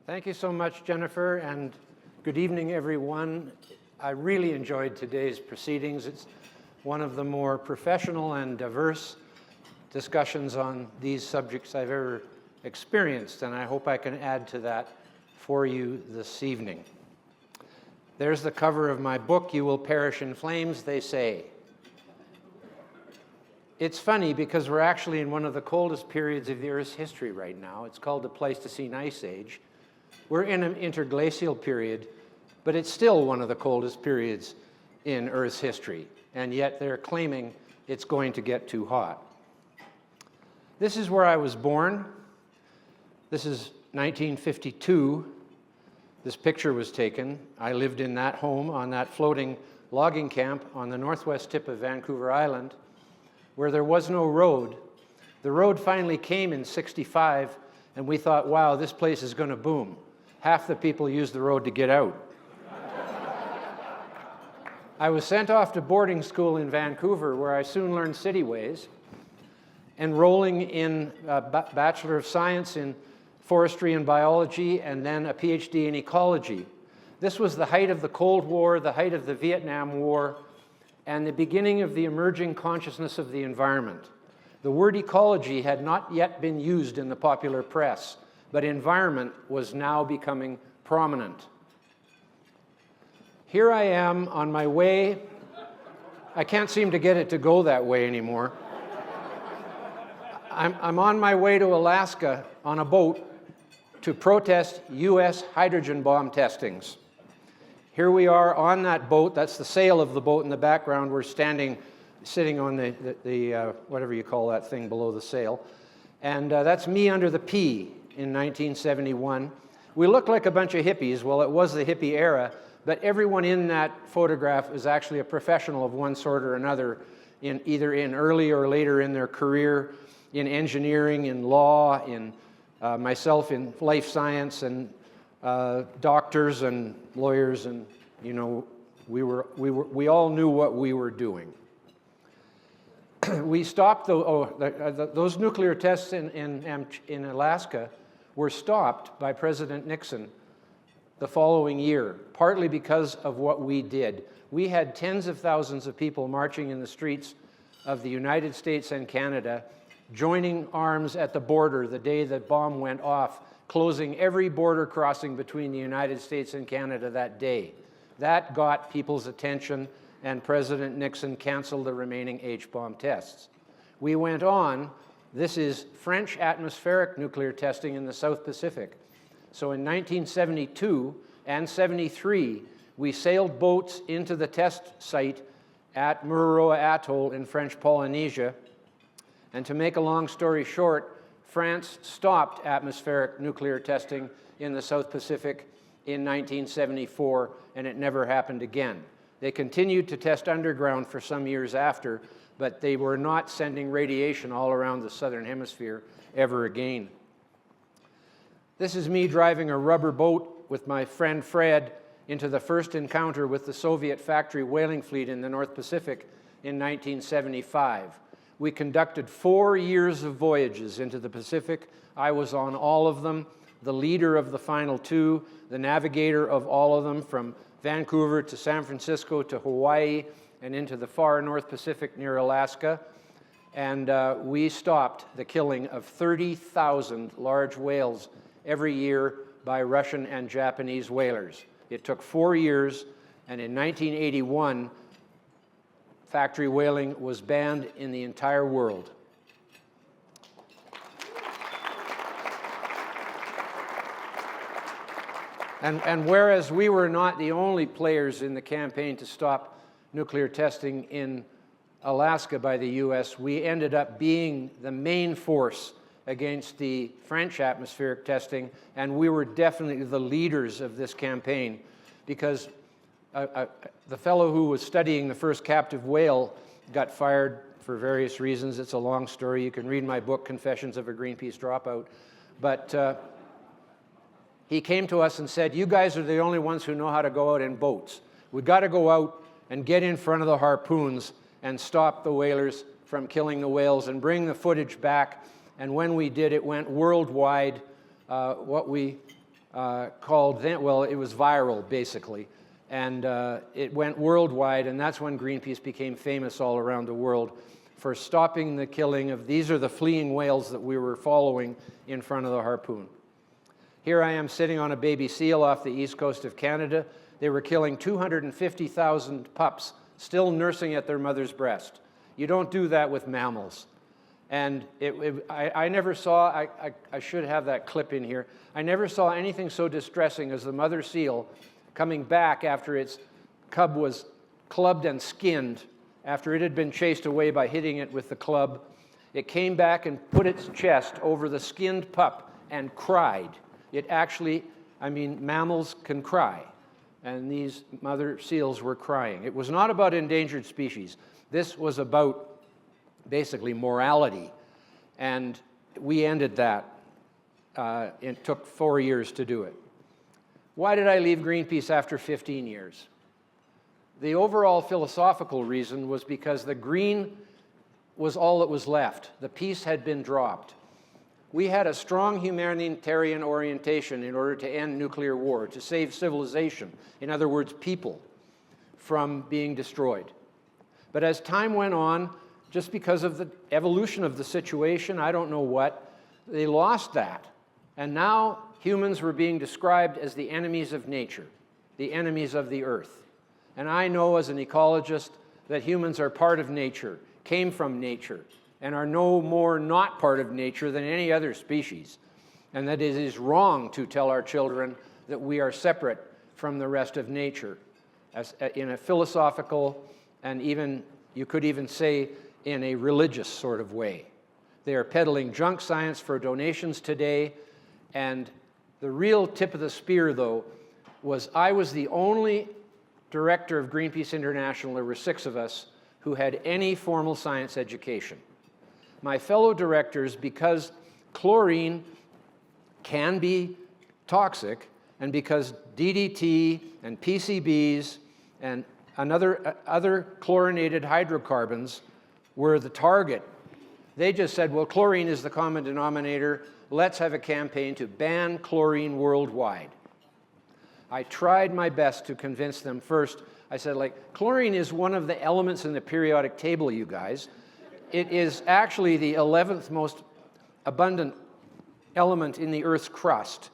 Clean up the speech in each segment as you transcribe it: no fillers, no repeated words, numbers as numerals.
Thank you so much, Jennifer, and good evening, everyone. I really enjoyed today's proceedings. It's one of the more professional and diverse discussions on these subjects I've ever experienced, and I hope I can add to that for you this evening. There's the cover of my book, You Will Perish in Flames, They Say. It's funny because we're actually in one of the coldest periods of the Earth's history right now. It's called the Pleistocene Ice Age. We're in an interglacial period, but it's still one of the coldest periods in Earth's history, and yet they're claiming it's going to get too hot. This is where I was born. This is 1952. This picture was taken. I lived in that home on that floating logging camp on the northwest tip of Vancouver Island, where there was no road. The road finally came in '65, and we thought, wow, this place is going to boom. Half the people used the road to get out. I was sent off to boarding school in Vancouver, where I soon learned city ways, enrolling in a Bachelor of Science in Forestry and Biology, and then a PhD in Ecology. This was the height of the Cold War, the height of the Vietnam War, and the beginning of the emerging consciousness of the environment. The word ecology had not yet been used in the popular press, but environment was now becoming prominent. Here I am on my way. I can't seem to get it to go that way anymore. I'm on my way to Alaska on a boat to protest US hydrogen bomb testings. Here we are on that boat. That's the sail of the boat in the background. We're sitting on the whatever you call that thing below the sail. And that's me under the P in 1971. We look like a bunch of hippies. Well, it was the hippie era, but everyone in that photograph is actually a professional of one sort or another, either in early or later in their career, in engineering, in law, in myself in life science, and doctors and lawyers, and we all knew what we were doing. We stopped those nuclear tests in Alaska were stopped by President Nixon the following year, partly because of what we did. We had tens of thousands of people marching in the streets of the United States and Canada, joining arms at the border the day the bomb went off, closing every border crossing between the United States and Canada that day. That got people's attention, and President Nixon canceled the remaining H-bomb tests. We went on. This is French atmospheric nuclear testing in the South Pacific. So in 1972 and 73, we sailed boats into the test site at Mururoa Atoll in French Polynesia. And to make a long story short, France stopped atmospheric nuclear testing in the South Pacific in 1974, and it never happened again. They continued to test underground for some years after, but they were not sending radiation all around the southern hemisphere ever again. This is me driving a rubber boat with my friend Fred into the first encounter with the Soviet factory whaling fleet in the North Pacific in 1975. We conducted 4 years of voyages into the Pacific. I was on all of them, the leader of the final 2, the navigator of all of them, from Vancouver to San Francisco to Hawaii and into the far North Pacific near Alaska. And we stopped the killing of 30,000 large whales every year by Russian and Japanese whalers. It took 4 years, and in 1981, factory whaling was banned in the entire world. And whereas we were not the only players in the campaign to stop nuclear testing in Alaska by the US, we ended up being the main force against the French atmospheric testing, and we were definitely the leaders of this campaign, because the fellow who was studying the first captive whale got fired for various reasons. It's a long story. You can read my book, Confessions of a Greenpeace Dropout. But he came to us and said, you guys are the only ones who know how to go out in boats. We've got to go out and get in front of the harpoons and stop the whalers from killing the whales and bring the footage back. And when we did, it went worldwide. What we called then, well, it was viral basically, and it went worldwide, and that's when Greenpeace became famous all around the world for stopping the killing of, these are the fleeing whales that we were following in front of the harpoon. Here I am sitting on a baby seal off the east coast of Canada. They were killing 250,000 pups, still nursing at their mother's breast. You don't do that with mammals. And I never saw, I should have that clip in here, I never saw anything so distressing as the mother seal coming back after its cub was clubbed and skinned, after it had been chased away by hitting it with the club. It came back and put its chest over the skinned pup and cried. It actually, I mean, mammals can cry, and these mother seals were crying. It was not about endangered species. This was about basically morality, and we ended that. It took 4 years to do it. Why did I leave Greenpeace after 15 years? The overall philosophical reason was because the green was all that was left. The peace had been dropped. We had a strong humanitarian orientation in order to end nuclear war, to save civilization, in other words, people, from being destroyed. But as time went on, just because of the evolution of the situation, I don't know what, they lost that. And now humans were being described as the enemies of nature, the enemies of the earth. And I know as an ecologist that humans are part of nature, came from nature, and are no more not part of nature than any other species. And that it is wrong to tell our children that we are separate from the rest of nature, as, in a philosophical and even, you could even say, in a religious sort of way. They are peddling junk science for donations today, and the real tip of the spear, though, was I was the only director of Greenpeace International, there were 6 of us, who had any formal science education. My fellow directors, because chlorine can be toxic, and because DDT and PCBs and other chlorinated hydrocarbons were the target, they just said, well, chlorine is the common denominator. Let's have a campaign to ban chlorine worldwide. I tried my best to convince them first. I said, like, chlorine is one of the elements in the periodic table, you guys. It is actually the 11th most abundant element in the Earth's crust.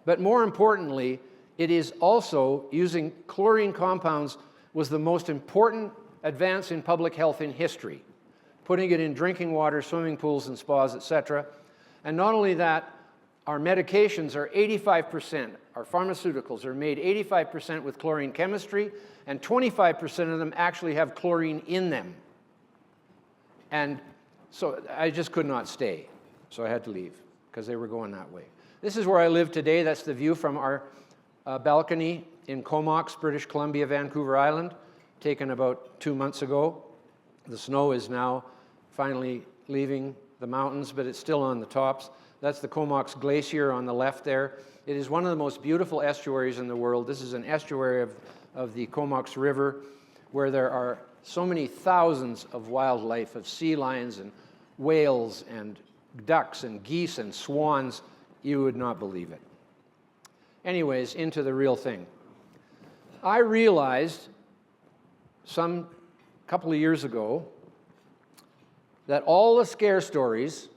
But more importantly, it is also, using chlorine compounds was the most important advance in public health in history, putting it in drinking water, swimming pools and spas, etc. And not only that, our medications are 85%, our pharmaceuticals are made 85% with chlorine chemistry, and 25% of them actually have chlorine in them. And so I just could not stay, so I had to leave, because they were going that way. This is where I live today. That's the view from our balcony in Comox, British Columbia, Vancouver Island, taken about 2 months ago. The snow is now finally leaving the mountains, but it's still on the tops. That's the Comox Glacier on the left there. It is one of the most beautiful estuaries in the world. This is an estuary of the Comox River, where there are so many thousands of wildlife, of sea lions and whales and ducks and geese and swans. You would not believe it. Anyways, into the real thing. I realized some couple of years ago that all the scare stories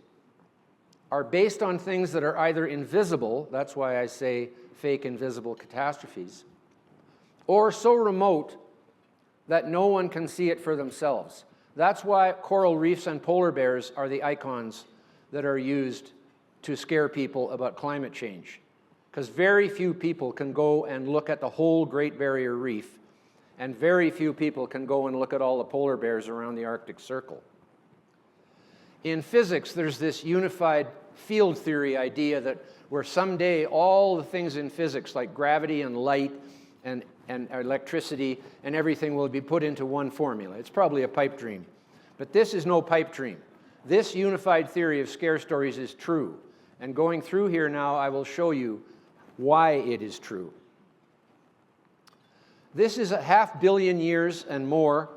are based on things that are either invisible, that's why I say fake invisible catastrophes, or so remote that no one can see it for themselves. That's why coral reefs and polar bears are the icons that are used to scare people about climate change, because very few people can go and look at the whole Great Barrier Reef, and very few people can go and look at all the polar bears around the Arctic Circle. In physics, there's this unified field theory idea that where someday all the things in physics, like gravity and light and electricity and everything, will be put into one formula. It's probably a pipe dream. But this is no pipe dream. This unified theory of scare stories is true. And going through here now, I will show you why it is true. This is 500 million years and more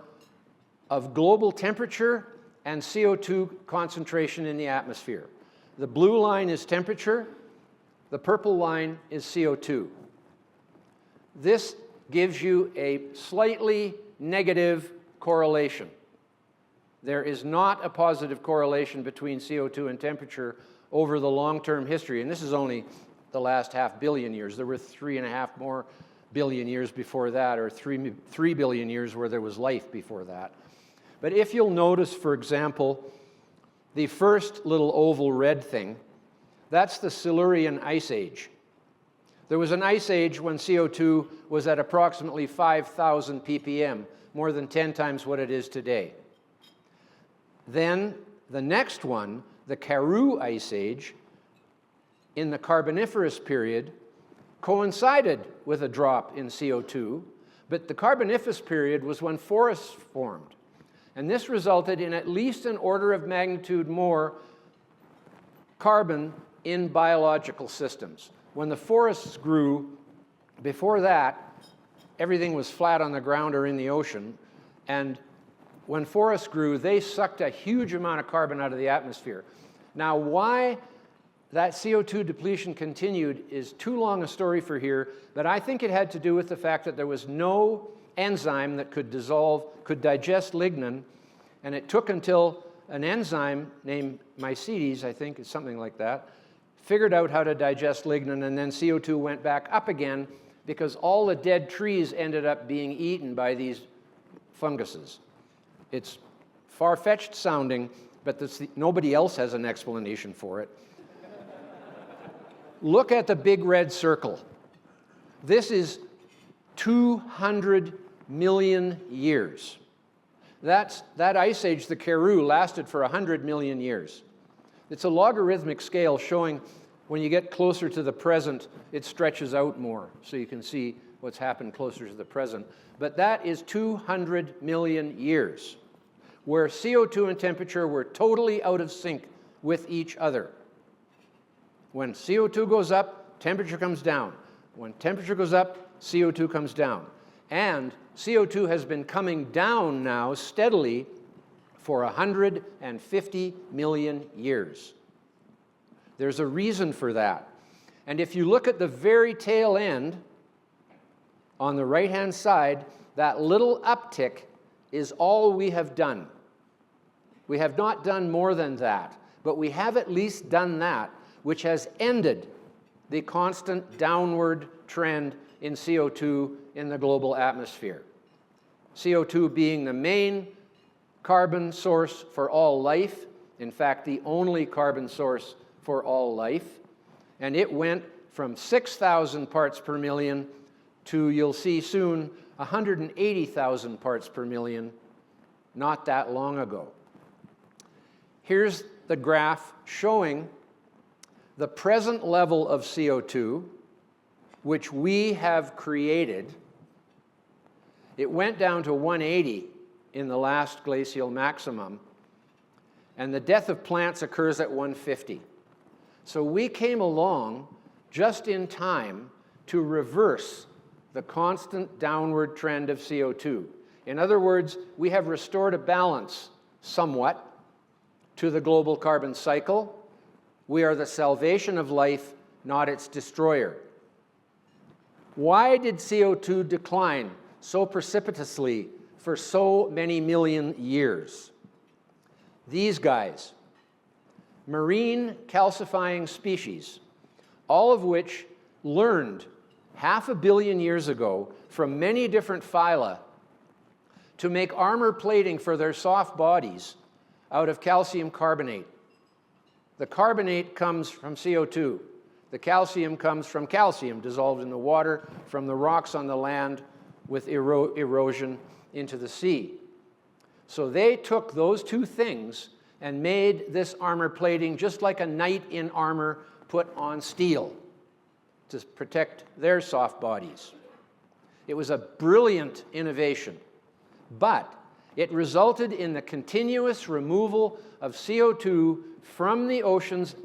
of global temperature and CO2 concentration in the atmosphere. The blue line is temperature, The purple line is CO2. This gives you a slightly negative correlation. There is not a positive correlation between CO2 and temperature over the long-term history, and this is only the last 500 million years. There were 3.5 more billion years before that, or 3 billion years where there was life before that. But if you'll notice, for example, the first little oval red thing, that's the Silurian Ice Age. There was an ice age when CO2 was at approximately 5,000 ppm, more than 10 times what it is today. Then the next one, the Karoo Ice Age, in the Carboniferous period, coincided with a drop in CO2, but the Carboniferous period was when forests formed. And this resulted in at least an order of magnitude more carbon in biological systems. When the forests grew, before that, everything was flat on the ground or in the ocean, and when forests grew, they sucked a huge amount of carbon out of the atmosphere. Now, why that CO2 depletion continued is too long a story for here, but I think it had to do with the fact that there was no enzyme that could digest lignin, and it took until an enzyme named Mycetes, I think it's something like that, figured out how to digest lignin, and then CO2 went back up again because all the dead trees ended up being eaten by these funguses. It's far-fetched sounding, but nobody else has an explanation for it. Look at the big red circle. This is 200 million years. That ice age, the Karoo, lasted for 100 million years. It's a logarithmic scale showing when you get closer to the present, it stretches out more, so you can see what's happened closer to the present. But that is 200 million years, where CO2 and temperature were totally out of sync with each other. When CO2 goes up, temperature comes down. When temperature goes up, CO2 comes down. And CO2 has been coming down now steadily for 150 million years. There's a reason for that. And if you look at the very tail end, on the right-hand side, that little uptick is all we have done. We have not done more than that, but we have at least done that, which has ended the constant downward trend in CO2 in the global atmosphere. CO2 being the main carbon source for all life, in fact, the only carbon source for all life, and it went from 6,000 parts per million to, you'll see soon, 180,000 parts per million not that long ago. Here's the graph showing the present level of CO2, which we have created. It went down to 180 in the last glacial maximum, and the death of plants occurs at 150. So we came along just in time to reverse the constant downward trend of CO2. In other words, we have restored a balance somewhat to the global carbon cycle. We are the salvation of life, not its destroyer. Why did CO2 decline so precipitously for so many million years? These guys, marine calcifying species, all of which learned 500 million years ago from many different phyla to make armor plating for their soft bodies out of calcium carbonate. The carbonate comes from CO2. The calcium comes from calcium dissolved in the water from the rocks on the land with erosion into the sea. So they took those two things and made this armor plating just like a knight in armor put on steel to protect their soft bodies. It was a brilliant innovation, but it resulted in the continuous removal of CO2 from the oceans,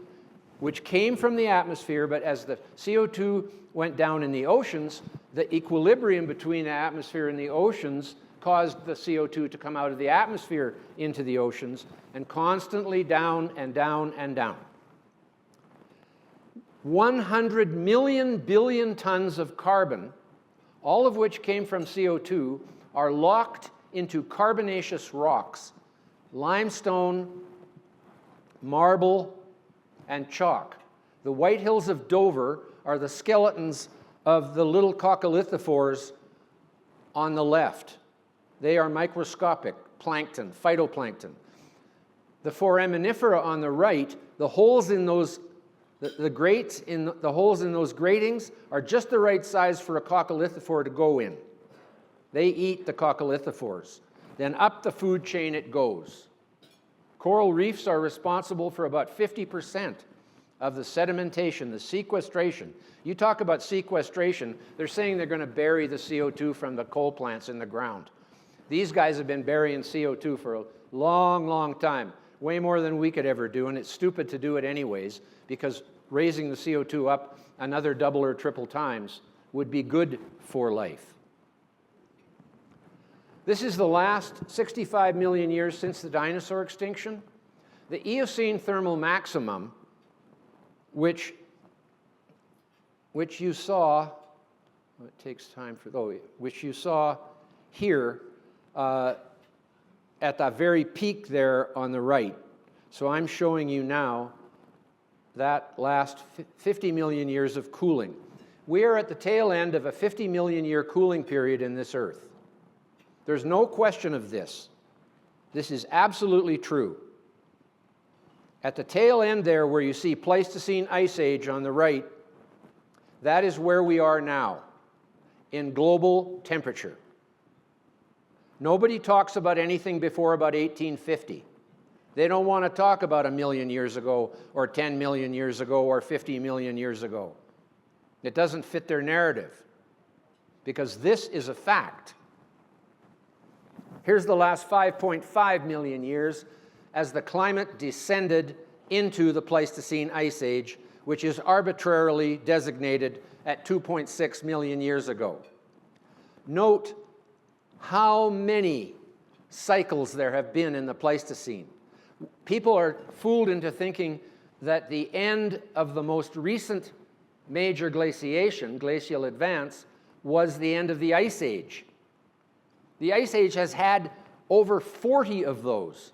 which came from the atmosphere, but as the CO2 went down in the oceans, the equilibrium between the atmosphere and the oceans caused the CO2 to come out of the atmosphere into the oceans, and constantly down and down and down. 100 million billion tons of carbon, all of which came from CO2, are locked into carbonaceous rocks, limestone, marble, and chalk. The White Hills of Dover are the skeletons of the little coccolithophores on the left. They are microscopic plankton, phytoplankton. The foraminifera on the right, the holes in those, the holes in those gratings are just the right size for a coccolithophore to go in. They eat the coccolithophores. Then up the food chain it goes. Coral reefs are responsible for about 50% of the sedimentation, the sequestration. You talk about sequestration, they're saying they're going to bury the CO2 from the coal plants in the ground. These guys have been burying CO2 for a long, long time, way more than we could ever do, and it's stupid to do it anyways, because raising the CO2 up another double or triple times would be good for life. This is the last 65 million years since the dinosaur extinction. The Eocene thermal maximum, which you saw, well, it takes time for, which you saw here at the very peak there on the right. So I'm showing you now that last 50 million years of cooling. We are at the tail end of a 50 million year cooling period in this Earth. There's no question of this. This is absolutely true. At the tail end there, where you see Pleistocene Ice Age on the right, that is where we are now in global temperature. Nobody talks about anything before about 1850. They don't want to talk about 1 million years ago, or 10 million years ago, or 50 million years ago. It doesn't fit their narrative, because this is a fact. Here's the last 5.5 million years as the climate descended into the Pleistocene Ice Age, which is arbitrarily designated at 2.6 million years ago. Note how many cycles there have been in the Pleistocene. People are fooled into thinking that the end of the most recent major glaciation, glacial advance, was the end of the Ice Age. The Ice Age has had over 40 of those,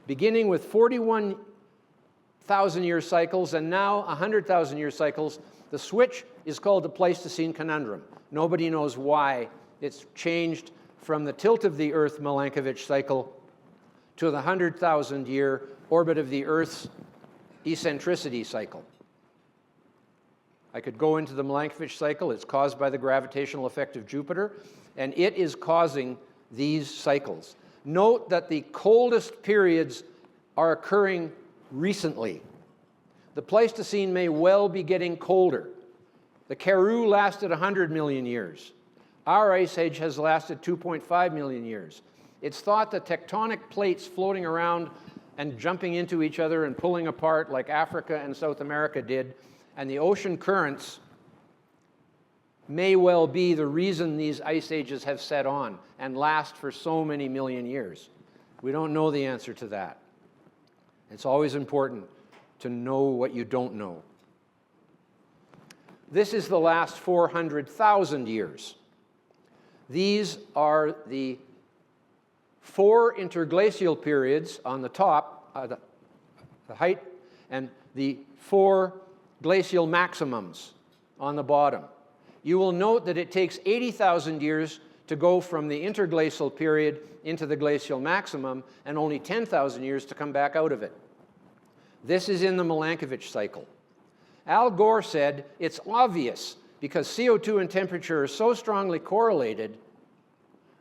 beginning with 41,000-year cycles and now 100,000-year cycles. The switch is called the Pleistocene conundrum. Nobody knows why it's changed from the tilt of the Earth Milankovitch cycle to the 100,000-year orbit of the Earth's eccentricity cycle. I could go into the Milankovitch cycle. It's caused by the gravitational effect of Jupiter, and it is causing these cycles. Note that the coldest periods are occurring recently. The Pleistocene may well be getting colder. The Karoo lasted 100 million years. Our ice age has lasted 2.5 million years. It's thought that tectonic plates floating around and jumping into each other and pulling apart like Africa and South America did, and the ocean currents may well be the reason these ice ages have set on and last for so many million years. We don't know the answer to that. It's always important to know what you don't know. This is the last 400,000 years. These are the 4 interglacial periods on the top, the height, and the 4 glacial maximums on the bottom. You will note that it takes 80,000 years to go from the interglacial period into the glacial maximum, and only 10,000 years to come back out of it. This is in the Milankovitch cycle. Al Gore said it's obvious, because CO2 and temperature are so strongly correlated,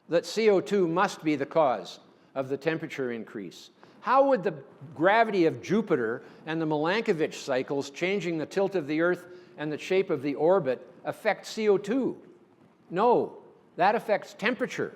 that CO2 must be the cause of the temperature increase. How would the gravity of Jupiter and the Milankovitch cycles changing the tilt of the Earth and the shape of the orbit affect CO2? No, that affects temperature.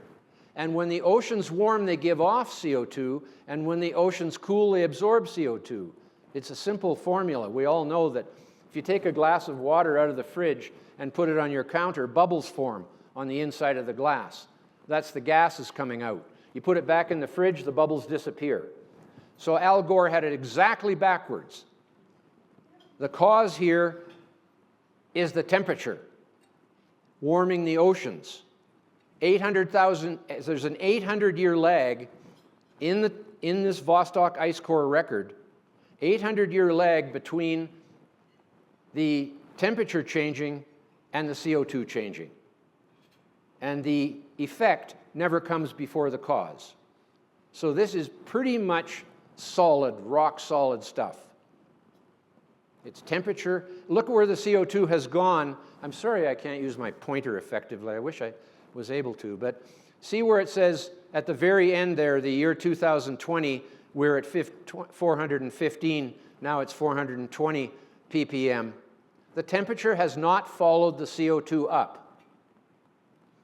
And when the oceans warm, they give off CO2, and when the oceans cool, they absorb CO2. It's a simple formula. We all know that if you take a glass of water out of the fridge and put it on your counter, bubbles form on the inside of the glass. That's the gases coming out. You put it back in the fridge, the bubbles disappear. So Al Gore had it exactly backwards. The cause here is the temperature, warming the oceans. 800,000, there's an 800-year lag in this Vostok ice core record, 800-year lag between the temperature changing and the CO2 changing. And the effect never comes before the cause. So this is pretty much solid, rock solid stuff. It's temperature. Look at where the CO2 has gone. I'm sorry I can't use my pointer effectively. I wish I was able to. But see where it says at the very end there, the year 2020, we're at 415. Now it's 420 ppm. The temperature has not followed the CO2 up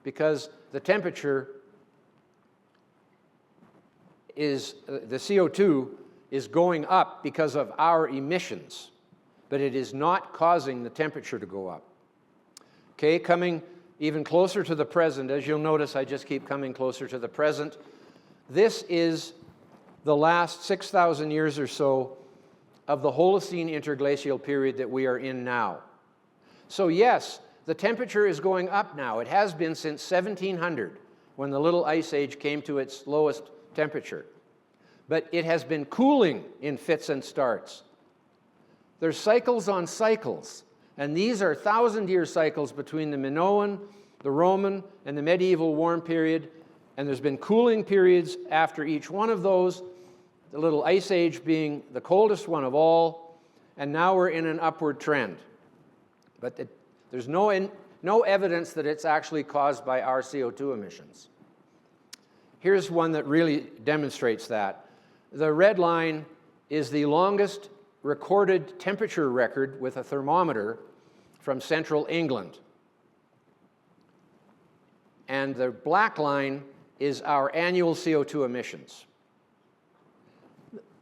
because the temperature is, the CO2 is going up because of our emissions, but it is not causing the temperature to go up. Okay, coming even closer to the present, as you'll notice, I just keep coming closer to the present. This is the last 6,000 years or so of the Holocene interglacial period that we are in now. So yes, the temperature is going up now. It has been since 1700, when the Little Ice Age came to its lowest temperature. But it has been cooling in fits and starts. There's cycles on cycles, and these are 1,000-year cycles between the Minoan, the Roman, and the medieval warm period, and there's been cooling periods after each one of those, the Little Ice Age being the coldest one of all, and now we're in an upward trend. But there's no evidence that it's actually caused by our CO2 emissions. Here's one that really demonstrates that. The red line is the longest recorded temperature record with a thermometer from central England. And the black line is our annual CO2 emissions.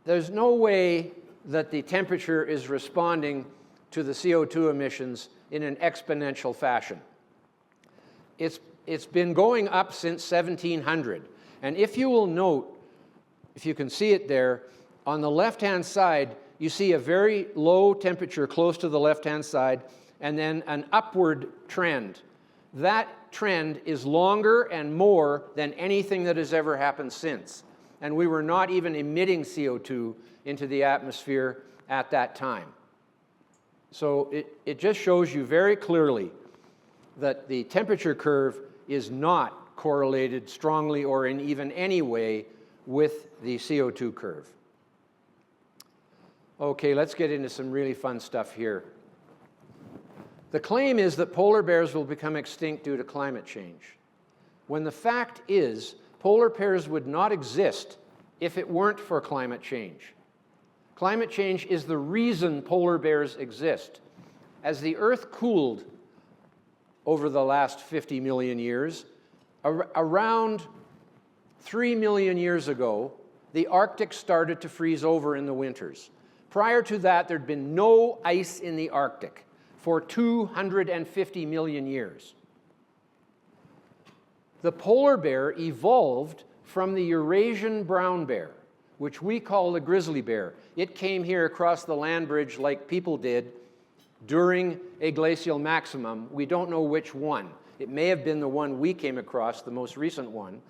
There's no way that the temperature is responding to the CO2 emissions in an exponential fashion. It's been going up since 1700. And if you will note, if you can see it there, on the left-hand side, you see a very low temperature close to the left-hand side, and then an upward trend. That trend is longer and more than anything that has ever happened since. And we were not even emitting CO2 into the atmosphere at that time. So it just shows you very clearly that the temperature curve is not correlated strongly or in even any way with the CO2 curve. Okay, let's get into some really fun stuff here. The claim is that polar bears will become extinct due to climate change, when the fact is polar bears would not exist if it weren't for climate change. Climate change is the reason polar bears exist. As the Earth cooled over the last 50 million years, around 3 million years ago, the Arctic started to freeze over in the winters. Prior to that, there'd been no ice in the Arctic for 250 million years. The polar bear evolved from the Eurasian brown bear, which we call the grizzly bear. It came here across the land bridge like people did during a glacial maximum. We don't know which one. It may have been the one we came across, the most recent one,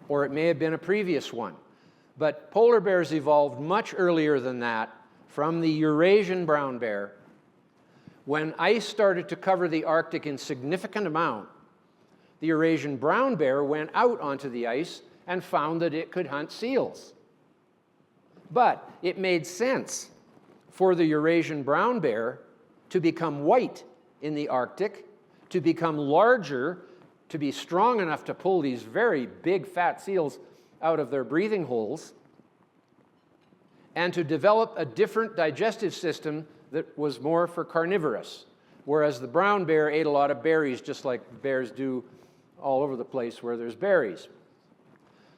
or it may have been a previous one. But polar bears evolved much earlier than that from the Eurasian brown bear. When ice started to cover the Arctic in significant amount, the Eurasian brown bear went out onto the ice and found that it could hunt seals. But it made sense for the Eurasian brown bear to become white in the Arctic, to become larger, to be strong enough to pull these very big fat seals out of their breathing holes, and to develop a different digestive system that was more for carnivorous, whereas the brown bear ate a lot of berries, just like bears do all over the place where there's berries.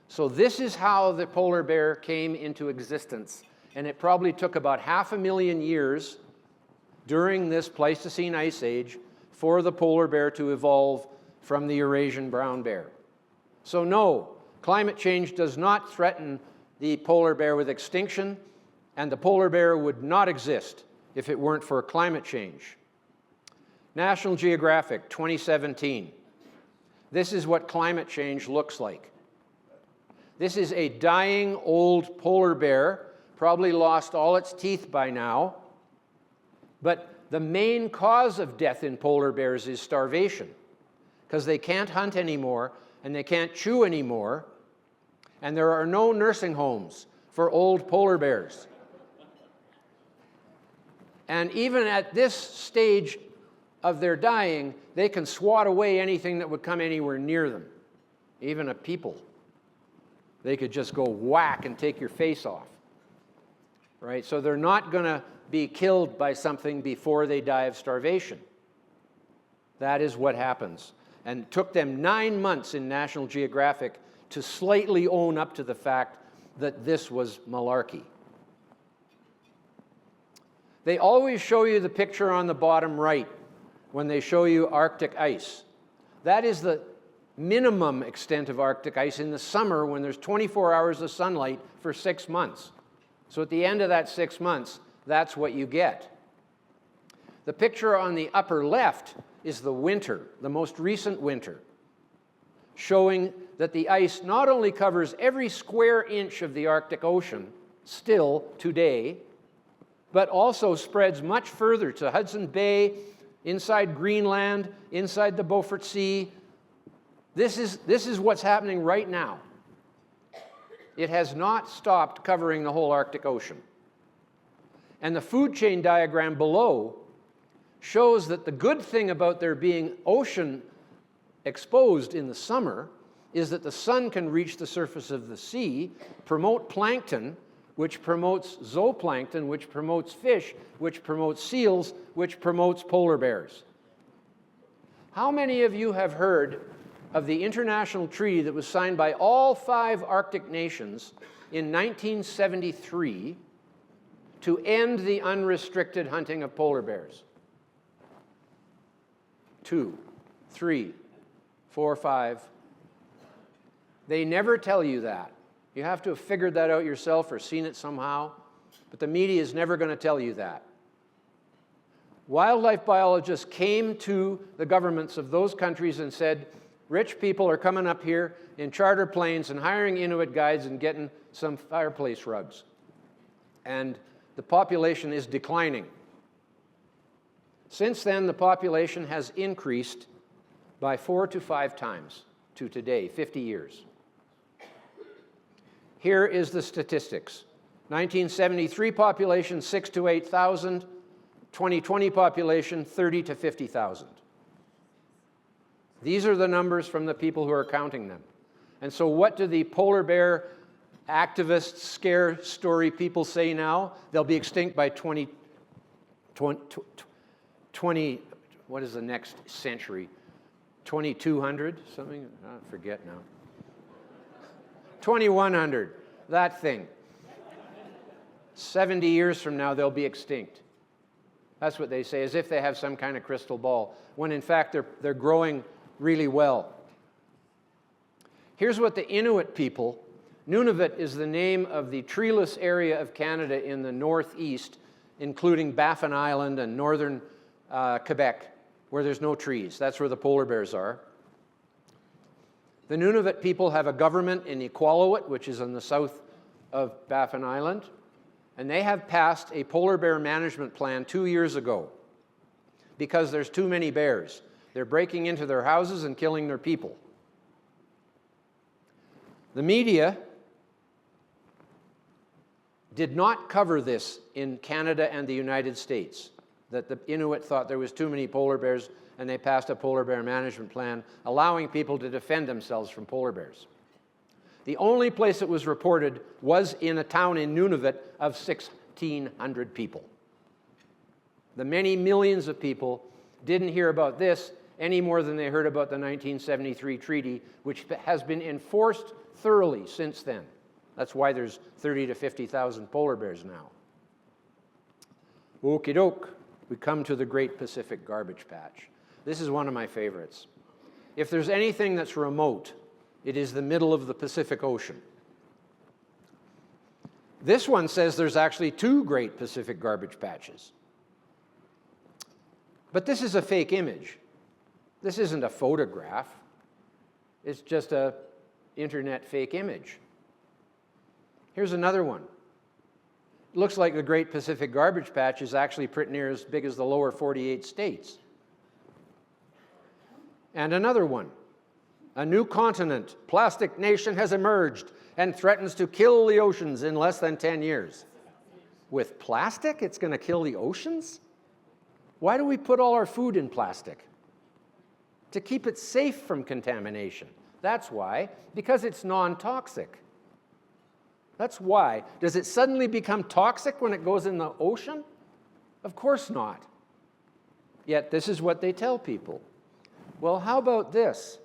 So this is how the polar bear came into existence, and it probably took about 500,000 years during this Pleistocene ice age for the polar bear to evolve from the Eurasian brown bear. So no, climate change does not threaten the polar bear with extinction, and the polar bear would not exist if it weren't for climate change. National Geographic, 2017. This is what climate change looks like. This is a dying old polar bear, probably lost all its teeth by now. But the main cause of death in polar bears is starvation, because they can't hunt anymore and they can't chew anymore, and there are no nursing homes for old polar bears. And even at this stage of their dying, they can swat away anything that would come anywhere near them, even a people. They could just go whack and take your face off, right? So they're not going to be killed by something before they die of starvation. That is what happens. And it took them 9 months in National Geographic to slightly own up to the fact that this was malarkey. They always show you the picture on the bottom right when they show you Arctic ice. That is the minimum extent of Arctic ice in the summer when there's 24 hours of sunlight for 6 months. So at the end of that 6 months, that's what you get. The picture on the upper left is the winter, the most recent winter, showing that the ice not only covers every square inch of the Arctic Ocean, still today, but also spreads much further to Hudson Bay, inside Greenland, inside the Beaufort Sea. This is what's happening right now. It has not stopped covering the whole Arctic Ocean. And the food chain diagram below shows that the good thing about there being ocean exposed in the summer is that the sun can reach the surface of the sea, promote plankton, which promotes zooplankton, which promotes fish, which promotes seals, which promotes polar bears. How many of you have heard of the international treaty that was signed by all 5 Arctic nations in 1973 to end the unrestricted hunting of polar bears? 2, 3, 4, 5. They never tell you that. You have to have figured that out yourself or seen it somehow, but the media is never going to tell you that. Wildlife biologists came to the governments of those countries and said, rich people are coming up here in charter planes and hiring Inuit guides and getting some fireplace rugs. And the population is declining. Since then, the population has increased by 4 to 5 times to today, 50 years. Here is the statistics. 1973 population, 6,000 to 8,000. 2020 population, 30,000 to 50,000. These are the numbers from the people who are counting them. And so what do the polar bear activists, scare story people say now? They'll be extinct by 20, what is the next century? 2200, something? I forget now. 2100, that thing. 70 years from now, they'll be extinct. That's what they say, as if they have some kind of crystal ball, when in fact they're growing really well. Here's what the Inuit people, Nunavut is the name of the treeless area of Canada in the northeast, including Baffin Island and northern Quebec, where there's no trees. That's where the polar bears are. The Nunavut people have a government in Iqaluit, which is on the south of Baffin Island, and they have passed a polar bear management plan 2 years ago because there's too many bears. They're breaking into their houses and killing their people. The media did not cover this in Canada and the United States, that the Inuit thought there was too many polar bears and they passed a polar bear management plan allowing people to defend themselves from polar bears. The only place it was reported was in a town in Nunavut of 1,600 people. The many millions of people didn't hear about this any more than they heard about the 1973 treaty, which has been enforced thoroughly since then. That's why there's 30,000 to 50,000 polar bears now. Okie doke, we come to the Great Pacific Garbage Patch. This is one of my favorites. If there's anything that's remote, it is the middle of the Pacific Ocean. This one says there's actually 2 Great Pacific Garbage Patches. But this is a fake image. This isn't a photograph. It's just a internet fake image. Here's another one. It looks like the Great Pacific Garbage Patch is actually pretty near as big as the lower 48 states. And another one. A new continent, plastic nation, has emerged and threatens to kill the oceans in less than 10 years. With plastic, it's going to kill the oceans? Why do we put all our food in plastic? To keep it safe from contamination. That's why. Because it's non-toxic. That's why. Does it suddenly become toxic when it goes in the ocean? Of course not. Yet this is what they tell people. Well, how about this?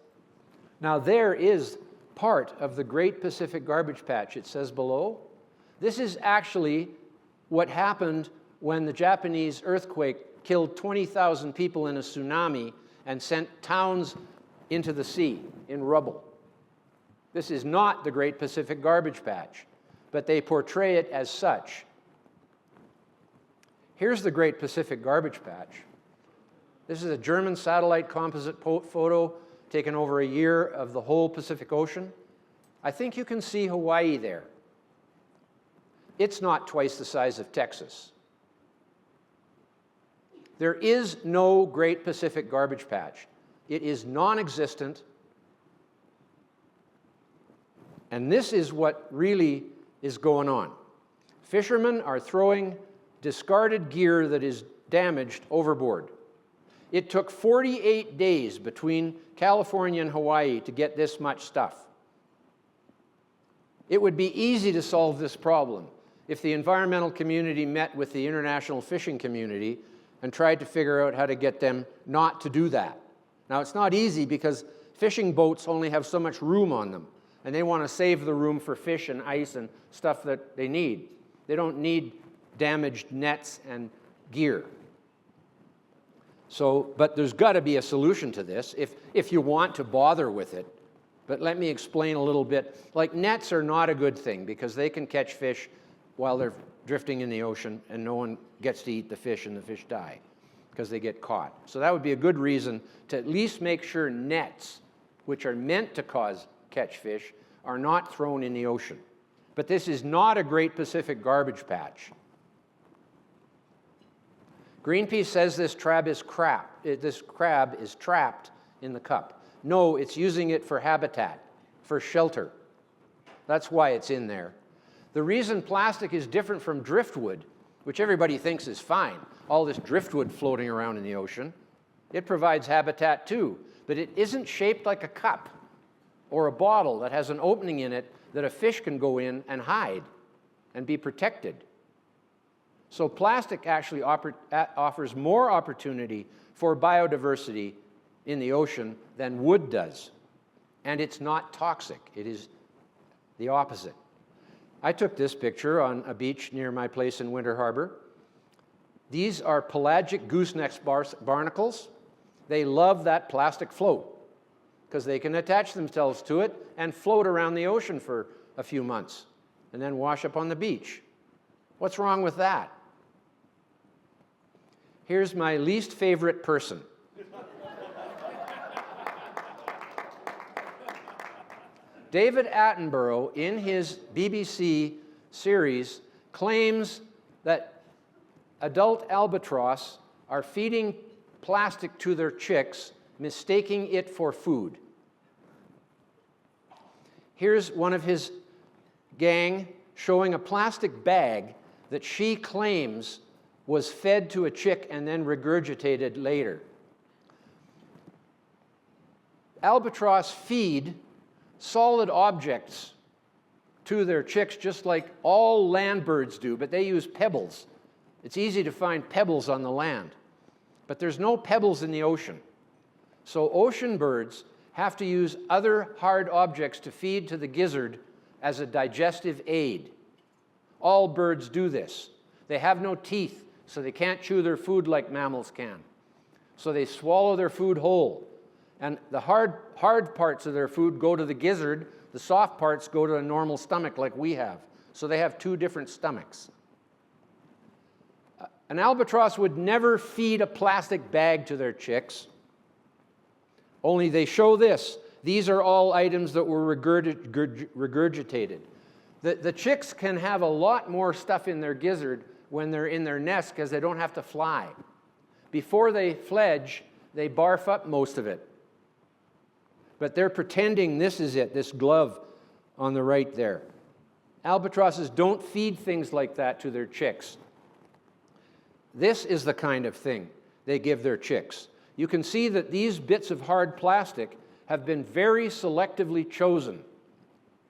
Now, there is part of the Great Pacific Garbage Patch, it says below. This is actually what happened when the Japanese earthquake killed 20,000 people in a tsunami and sent towns into the sea in rubble. This is not the Great Pacific Garbage Patch, but they portray it as such. Here's the Great Pacific Garbage Patch. This is a German satellite composite photo taken over a year of the whole Pacific Ocean. I think you can see Hawaii there. It's not twice the size of Texas. There is no Great Pacific Garbage Patch. It is non-existent. And this is what really is going on. Fishermen are throwing discarded gear that is damaged overboard. It took 48 days between California and Hawaii to get this much stuff. It would be easy to solve this problem if the environmental community met with the international fishing community and tried to figure out how to get them not to do that. Now, it's not easy because fishing boats only have so much room on them, and they want to save the room for fish and ice and stuff that they need. They don't need damaged nets and gear. So, but there's got to be a solution to this if you want to bother with it. But let me explain a little bit. Like, nets are not a good thing because they can catch fish while they're drifting in the ocean and no one gets to eat the fish and the fish die because they get caught. So that would be a good reason to at least make sure nets, which are meant to catch fish, are not thrown in the ocean. But this is not a Great Pacific Garbage Patch. Greenpeace says this crab is trapped in the cup. No, it's using it for habitat, for shelter. That's why it's in there. The reason plastic is different from driftwood, which everybody thinks is fine, all this driftwood floating around in the ocean, it provides habitat too, but it isn't shaped like a cup or a bottle that has an opening in it that a fish can go in and hide and be protected. So plastic actually offers more opportunity for biodiversity in the ocean than wood does. And it's not toxic. It is the opposite. I took this picture on a beach near my place in Winter Harbor. These are pelagic gooseneck barnacles. They love that plastic float because they can attach themselves to it and float around the ocean for a few months and then wash up on the beach. What's wrong with that? Here's my least favorite person. David Attenborough, in his BBC series, claims that adult albatross are feeding plastic to their chicks, mistaking it for food. Here's one of his gang showing a plastic bag that she claims was fed to a chick and then regurgitated later. Albatross feed solid objects to their chicks just like all land birds do, but they use pebbles. It's easy to find pebbles on the land, but there's no pebbles in the ocean. So ocean birds have to use other hard objects to feed to the gizzard as a digestive aid. All birds do this. They have no teeth, so they can't chew their food like mammals can. So they swallow their food whole. And the hard parts of their food go to the gizzard, the soft parts go to a normal stomach like we have. So they have two different stomachs. An albatross would never feed a plastic bag to their chicks, only they show this. These are all items that were regurgitated. The chicks can have a lot more stuff in their gizzard when they're in their nest because they don't have to fly. Before they fledge, they barf up most of it. But they're pretending this is it, this glove on the right there. Albatrosses don't feed things like that to their chicks. This is the kind of thing they give their chicks. You can see that these bits of hard plastic have been very selectively chosen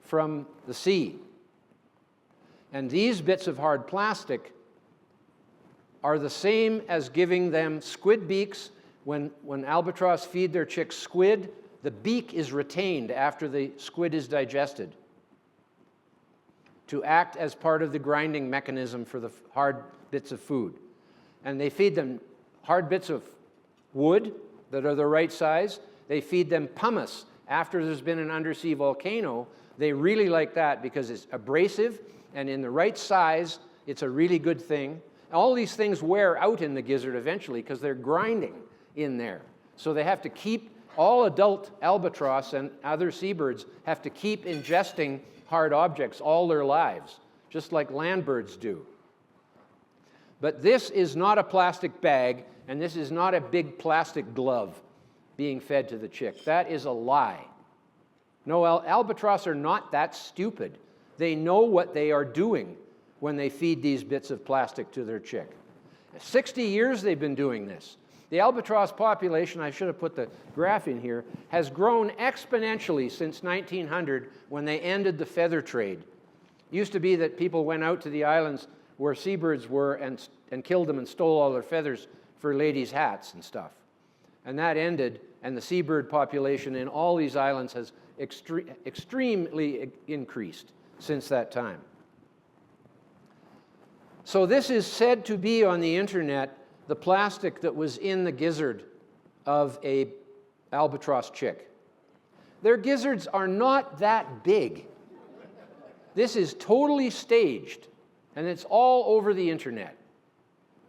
from the sea. And these bits of hard plastic are the same as giving them squid beaks. When albatross feed their chicks squid, the beak is retained after the squid is digested to act as part of the grinding mechanism for the hard bits of food. And they feed them hard bits of wood that are the right size. They feed them pumice after there's been an undersea volcano. They really like that because it's abrasive and in the right size. It's a really good thing. All these things wear out in the gizzard eventually because they're grinding in there. So they have to keep, all adult albatross and other seabirds have to keep ingesting hard objects all their lives, just like land birds do. But this is not a plastic bag, and this is not a big plastic glove being fed to the chick. That is a lie. No, albatross are not that stupid. They know what they are doing when they feed these bits of plastic to their chick. 60 years they've been doing this. The albatross population, I should have put the graph in here, has grown exponentially since 1900 when they ended the feather trade. It used to be that people went out to the islands where seabirds were and killed them and stole all their feathers for ladies' hats and stuff. And that ended, and the seabird population in all these islands has extremely increased since that time. So this is said to be on the internet the plastic that was in the gizzard of a albatross chick. Their gizzards are not that big. This is totally staged, and it's all over the internet.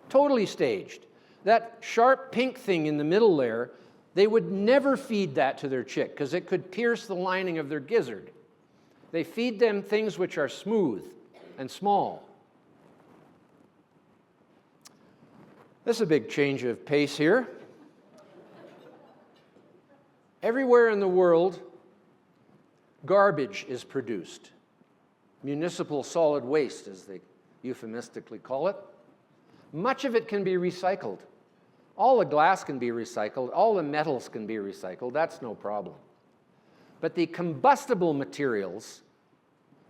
Totally staged. That sharp pink thing in the middle there, they would never feed that to their chick because it could pierce the lining of their gizzard. They feed them things which are smooth and small. This is a big change of pace here. Everywhere in the world, garbage is produced. Municipal solid waste, as they euphemistically call it. Much of it can be recycled. All the glass can be recycled. All the metals can be recycled. That's no problem. But the combustible materials,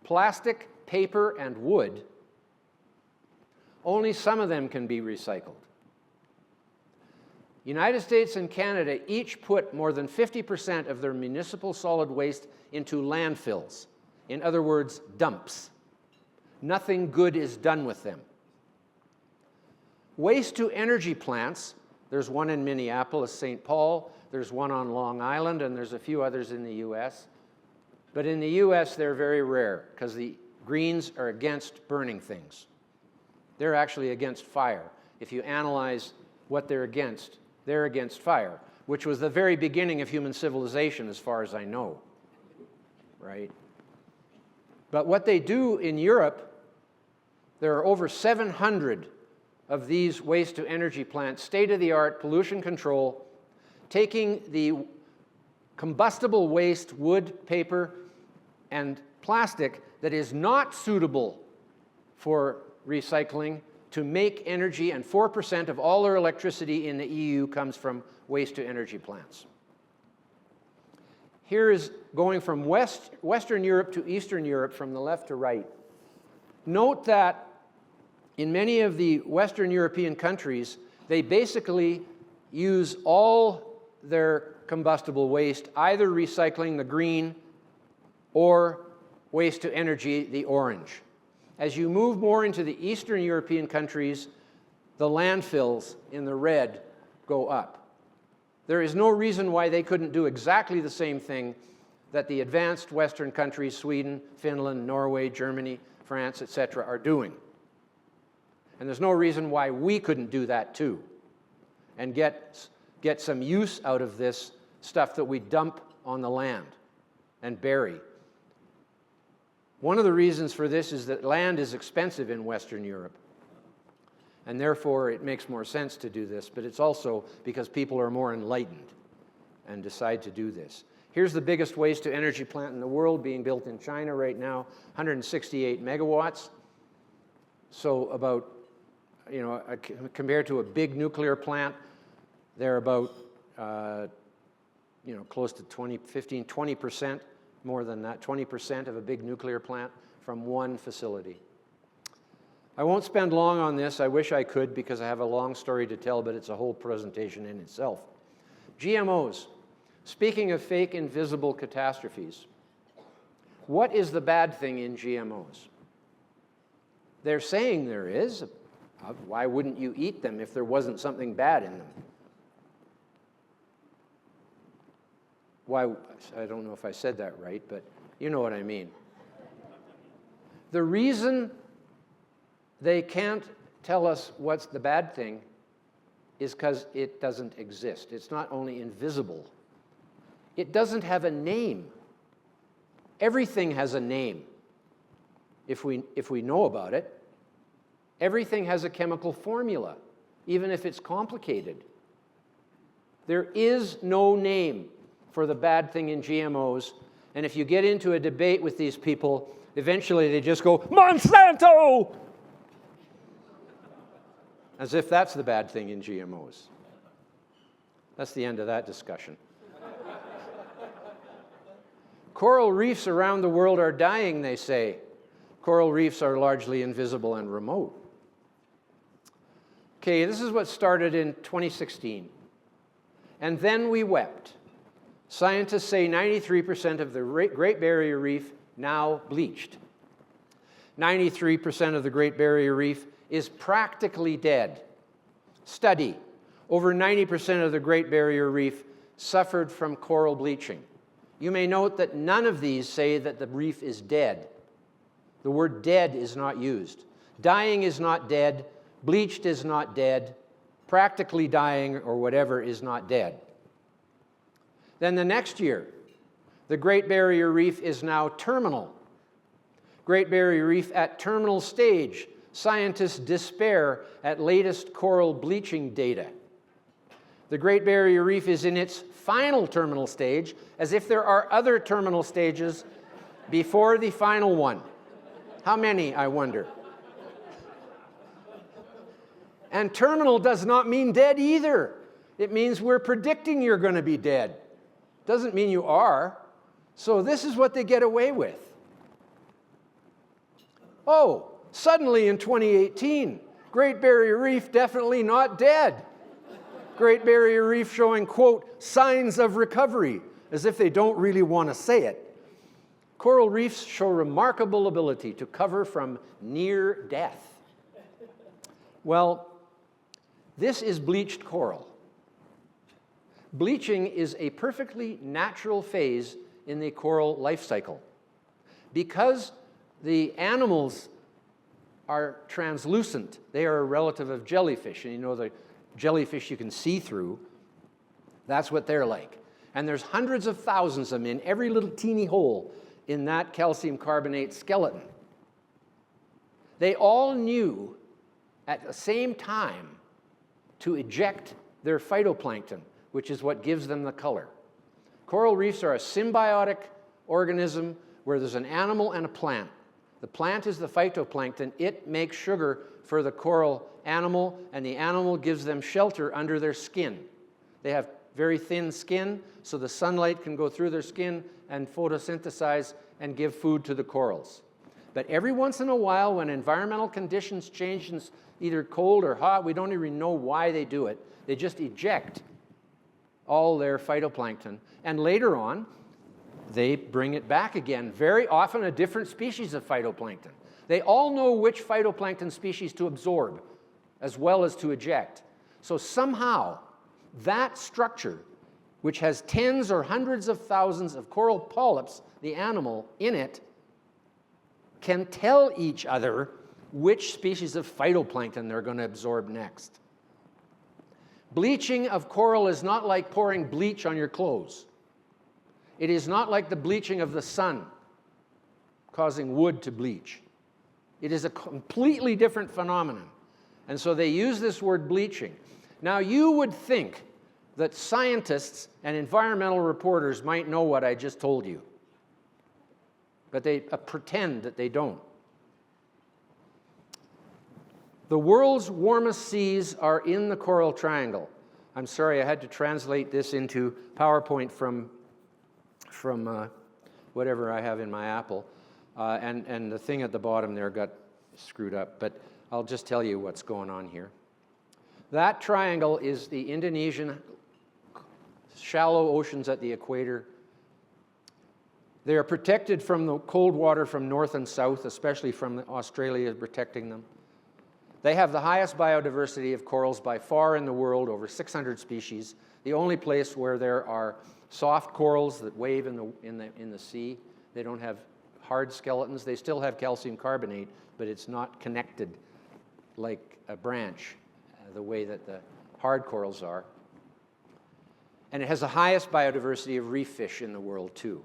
plastic, paper, and wood, only some of them can be recycled. United States and Canada each put more than 50% of their municipal solid waste into landfills. In other words, dumps. Nothing good is done with them. Waste-to-energy plants, there's one in Minneapolis, St. Paul, there's one on Long Island, and there's a few others in the US. But in the US, they're very rare because the Greens are against burning things. They're actually against fire. If you analyze what they're against fire, which was the very beginning of human civilization as far as I know, right? But what they do in Europe, there are over 700 of these waste-to-energy plants, state-of-the-art pollution control, taking the combustible waste, wood, paper, and plastic that is not suitable for recycling to make energy, and 4% of all their electricity in the EU comes from waste-to-energy plants. Here is going from Western Europe to Eastern Europe from the left to right. Note that in many of the Western European countries, they basically use all their combustible waste, either recycling the green or waste-to-energy, the orange. As you move more into the Eastern European countries, the landfills in the red go up. There is no reason why they couldn't do exactly the same thing that the advanced Western countries, Sweden, Finland, Norway, Germany, France, etc., are doing. And there's no reason why we couldn't do that too and get some use out of this stuff that we dump on the land and bury. One of the reasons for this is that land is expensive in Western Europe, and therefore it makes more sense to do this, but it's also because people are more enlightened and decide to do this. Here's the biggest waste-to-energy plant in the world being built in China right now, 168 megawatts. So about, compared to a big nuclear plant, they're about, close to 20% more than that, 20% of a big nuclear plant from one facility. I won't spend long on this. I wish I could because I have a long story to tell, but it's a whole presentation in itself. GMOs. Speaking of fake invisible catastrophes, what is the bad thing in GMOs? They're saying there is. Why wouldn't you eat them if there wasn't something bad in them? Why? I don't know if I said that right, but you know what I mean. The reason they can't tell us what's the bad thing is because it doesn't exist. It's not only invisible. It doesn't have a name. Everything has a name, if we know about it. Everything has a chemical formula, even if it's complicated. There is no name for the bad thing in GMOs, and if you get into a debate with these people, eventually they just go, Monsanto! As if that's the bad thing in GMOs. That's the end of that discussion. Coral reefs around the world are dying, they say. Coral reefs are largely invisible and remote. Okay, this is what started in 2016. And then we wept. Scientists say 93% of the Great Barrier Reef now bleached. 93% of the Great Barrier Reef is practically dead. Study. Over 90% of the Great Barrier Reef suffered from coral bleaching. You may note that none of these say that the reef is dead. The word dead is not used. Dying is not dead. Bleached is not dead. Practically dying or whatever is not dead. Then the next year, the Great Barrier Reef is now terminal. Great Barrier Reef at terminal stage. Scientists despair at latest coral bleaching data. The Great Barrier Reef is in its final terminal stage, as if there are other terminal stages before the final one. How many, I wonder? And terminal does not mean dead either. It means we're predicting you're going to be dead. Doesn't mean you are. So this is what they get away with. Oh, suddenly in 2018, Great Barrier Reef definitely not dead. Great Barrier Reef showing, quote, signs of recovery, as if they don't really want to say it. Coral reefs show remarkable ability to cover from near death. Well, this is bleached coral. Bleaching is a perfectly natural phase in the coral life cycle. Because the animals are translucent, they are a relative of jellyfish, and you know the jellyfish you can see through, that's what they're like. And there's hundreds of thousands of them in every little teeny hole in that calcium carbonate skeleton. They all knew at the same time to eject their phytoplankton, which is what gives them the color. Coral reefs are a symbiotic organism where there's an animal and a plant. The plant is the phytoplankton. It makes sugar for the coral animal, and the animal gives them shelter under their skin. They have very thin skin, so the sunlight can go through their skin and photosynthesize and give food to the corals. But every once in a while, when environmental conditions change, and it's either cold or hot, we don't even know why they do it. They just eject all their phytoplankton, and later on, they bring it back again, very often a different species of phytoplankton. They all know which phytoplankton species to absorb, as well as to eject. So somehow, that structure, which has tens or hundreds of thousands of coral polyps, the animal, in it, can tell each other which species of phytoplankton they're going to absorb next. Bleaching of coral is not like pouring bleach on your clothes. It is not like the bleaching of the sun, causing wood to bleach. It is a completely different phenomenon. And so they use this word bleaching. Now, you would think that scientists and environmental reporters might know what I just told you, but they pretend that they don't. The world's warmest seas are in the Coral Triangle. I'm sorry, I had to translate this into PowerPoint from whatever I have in my Apple, and the thing at the bottom there got screwed up, but I'll just tell you what's going on here. That triangle is the Indonesian shallow oceans at the equator. They are protected from the cold water from north and south, especially from Australia protecting them. They have the highest biodiversity of corals by far in the world, over 600 species. The only place where there are soft corals that wave in the sea. They don't have hard skeletons. They still have calcium carbonate, but it's not connected like a branch, the way that the hard corals are. And it has the highest biodiversity of reef fish in the world, too.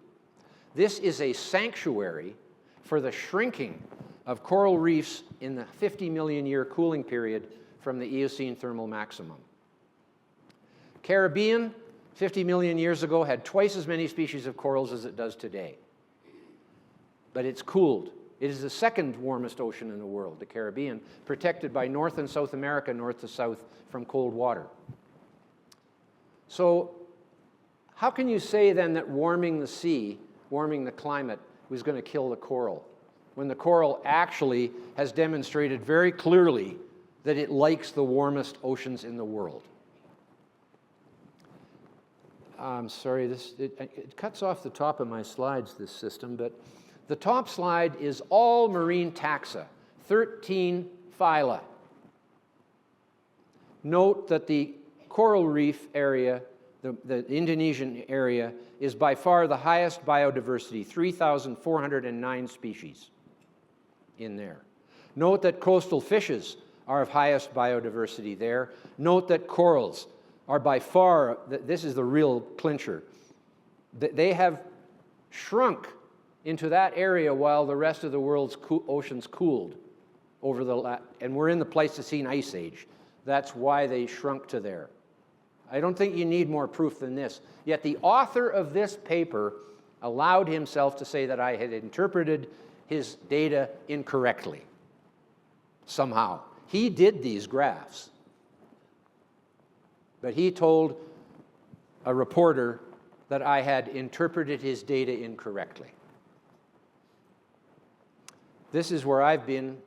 This is a sanctuary for the shrinking of coral reefs in the 50 million year cooling period from the Eocene thermal maximum. Caribbean, 50 million years ago, had twice as many species of corals as it does today. But it's cooled. It is the second warmest ocean in the world, the Caribbean, protected by North and South America, north to south, from cold water. So how can you say then that warming the sea, warming the climate, was going to kill the coral, when the coral actually has demonstrated very clearly that it likes the warmest oceans in the world? I'm sorry, it cuts off the top of my slides, this system, but the top slide is all marine taxa, 13 phyla. Note that the coral reef area, the Indonesian area, is by far the highest biodiversity, 3,409 species in there. Note that coastal fishes are of highest biodiversity there. Note that corals are by far, this is the real clincher, they have shrunk into that area while the rest of the world's oceans cooled over and we're in the Pleistocene Ice Age. That's why they shrunk to there. I don't think you need more proof than this. Yet the author of this paper allowed himself to say that I had interpreted his data incorrectly, somehow. He did these graphs, but he told a reporter that I had interpreted his data incorrectly. This is where I've been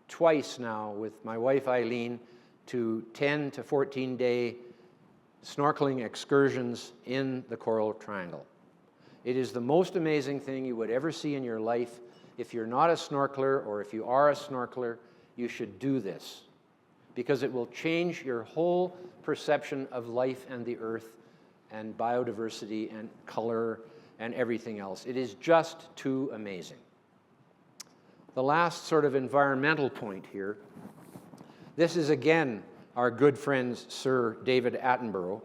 twice now with my wife Eileen to 10 to 14 day snorkeling excursions in the Coral Triangle. It is the most amazing thing you would ever see in your life. If you're not a snorkeler, or if you are a snorkeler, you should do this, because it will change your whole perception of life and the earth and biodiversity and color and everything else. It is just too amazing. The last sort of environmental point here, this is again our good friend Sir David Attenborough,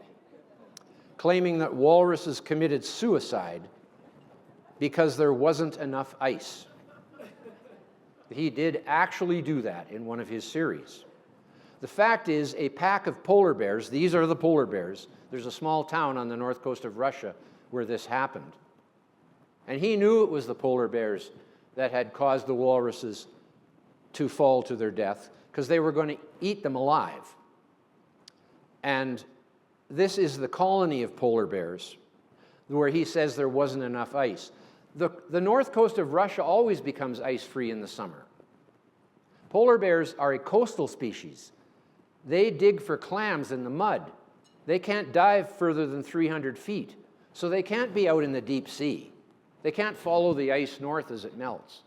claiming that walruses committed suicide because there wasn't enough ice. He did actually do that in one of his series. The fact is, a pack of polar bears, these are the polar bears, there's a small town on the north coast of Russia where this happened. And he knew it was the polar bears that had caused the walruses to fall to their death, because they were going to eat them alive. And this is the colony of polar bears, where he says there wasn't enough ice. The north coast of Russia always becomes ice-free in the summer. Polar bears are a coastal species. They dig for clams in the mud. They can't dive further than 300 feet, so they can't be out in the deep sea. They can't follow the ice north as it melts.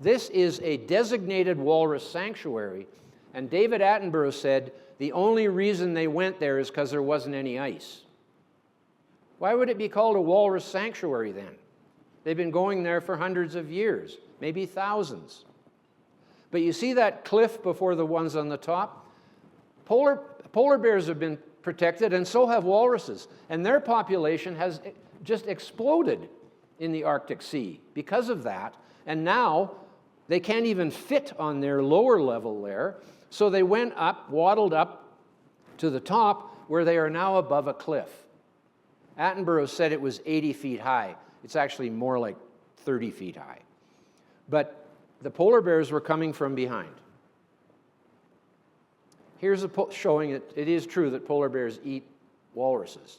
This is a designated walrus sanctuary, and David Attenborough said the only reason they went there is because there wasn't any ice. Why would it be called a walrus sanctuary then? They've been going there for hundreds of years, maybe thousands. But you see that cliff before the ones on the top? Polar bears have been protected, and so have walruses. And their population has just exploded in the Arctic Sea because of that. And now they can't even fit on their lower level there. So they went up, waddled up to the top, where they are now above a cliff. Attenborough said it was 80 feet high. It's actually more like 30 feet high. But the polar bears were coming from behind. Here's showing that it is true that polar bears eat walruses.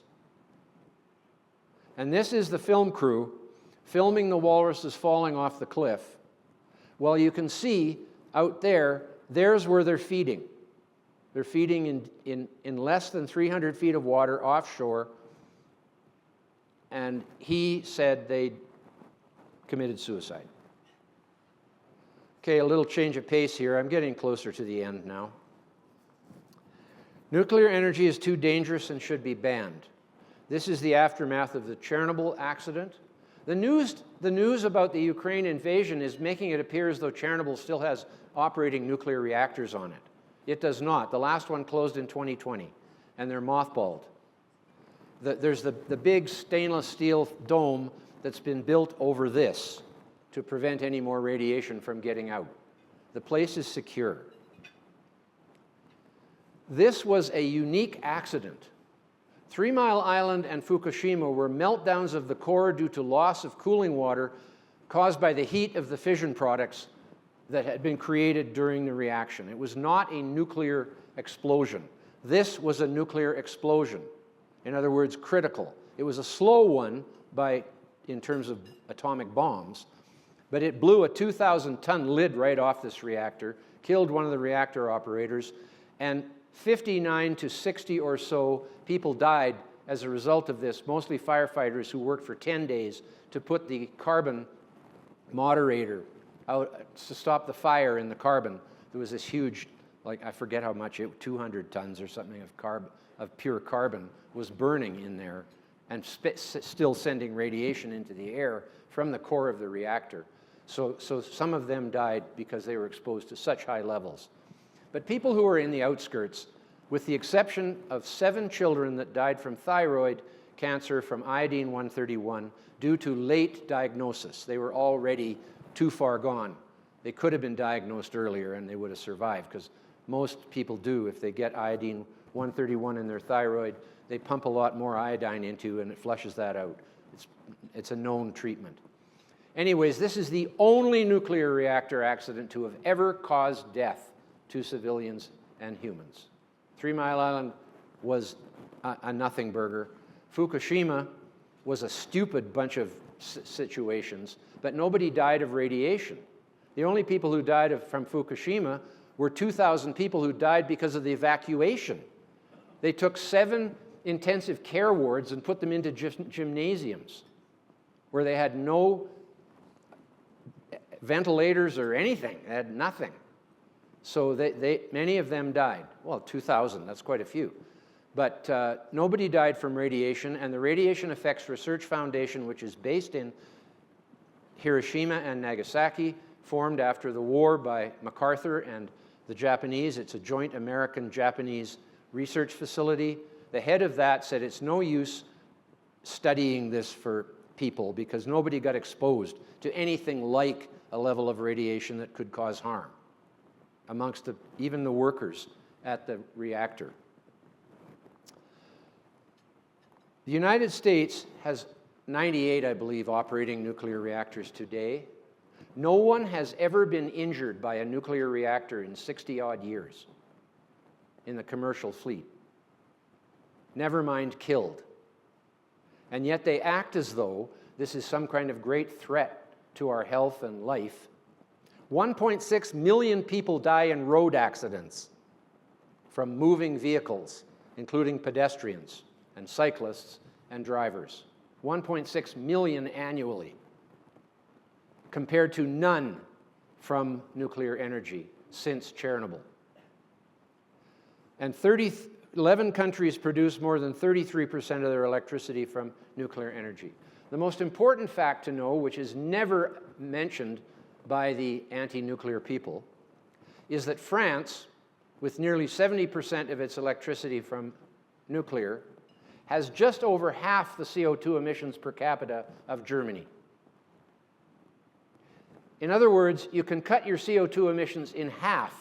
And this is the film crew filming the walruses falling off the cliff. Well, you can see out there, there's where they're feeding. They're feeding in less than 300 feet of water offshore. And he said they committed suicide. Okay, a little change of pace here. I'm getting closer to the end now. Nuclear energy is too dangerous and should be banned. This is the aftermath of the Chernobyl accident. The news about the Ukraine invasion is making it appear as though Chernobyl still has operating nuclear reactors on it. It does not. The last one closed in 2020, and they're mothballed. There's the big stainless steel dome that's been built over this to prevent any more radiation from getting out. The place is secure. This was a unique accident. 3 Mile Island and Fukushima were meltdowns of the core due to loss of cooling water caused by the heat of the fission products that had been created during the reaction. It was not a nuclear explosion. This was a nuclear explosion. In other words, critical. It was a slow one in terms of atomic bombs, but it blew a 2,000-ton lid right off this reactor, killed one of the reactor operators, and 59 to 60 or so people died as a result of this, mostly firefighters who worked for 10 days to put the carbon moderator out to stop the fire in the carbon. There was this huge, I forget how much, 200 tons or something of pure carbon was burning in there and still sending radiation into the air from the core of the reactor. So some of them died because they were exposed to such high levels. But people who were in the outskirts, with the exception of 7 children that died from thyroid cancer from iodine-131 due to late diagnosis, they were already too far gone. They could have been diagnosed earlier and they would have survived, because most people do. If they get iodine-131 in their thyroid, they pump a lot more iodine into and it flushes that out. It's a known treatment. Anyways, this is the only nuclear reactor accident to have ever caused death to civilians and humans. 3 Mile Island was a nothing burger. Fukushima was a stupid bunch of situations, but nobody died of radiation. The only people who died from Fukushima were 2,000 people who died because of the evacuation. They took 7 intensive care wards and put them into gymnasiums where they had no ventilators or anything. They had nothing. So many of them died. Well, 2,000, that's quite a few. But nobody died from radiation, and the Radiation Effects Research Foundation, which is based in Hiroshima and Nagasaki, formed after the war by MacArthur and the Japanese. It's a joint American-Japanese research facility. The head of that said it's no use studying this for people because nobody got exposed to anything like a level of radiation that could cause harm amongst even the workers at the reactor. The United States has 98, I believe, operating nuclear reactors today. No one has ever been injured by a nuclear reactor in 60-odd years in the commercial fleet. Never mind killed. And yet they act as though this is some kind of great threat to our health and life. 1.6 million people die in road accidents from moving vehicles, including pedestrians and cyclists and drivers. 1.6 million annually, compared to none from nuclear energy since Chernobyl. And 11 countries produce more than 33% of their electricity from nuclear energy. The most important fact to know, which is never mentioned by the anti-nuclear people, is that France, with nearly 70% of its electricity from nuclear, has just over half the CO2 emissions per capita of Germany. In other words, you can cut your CO2 emissions in half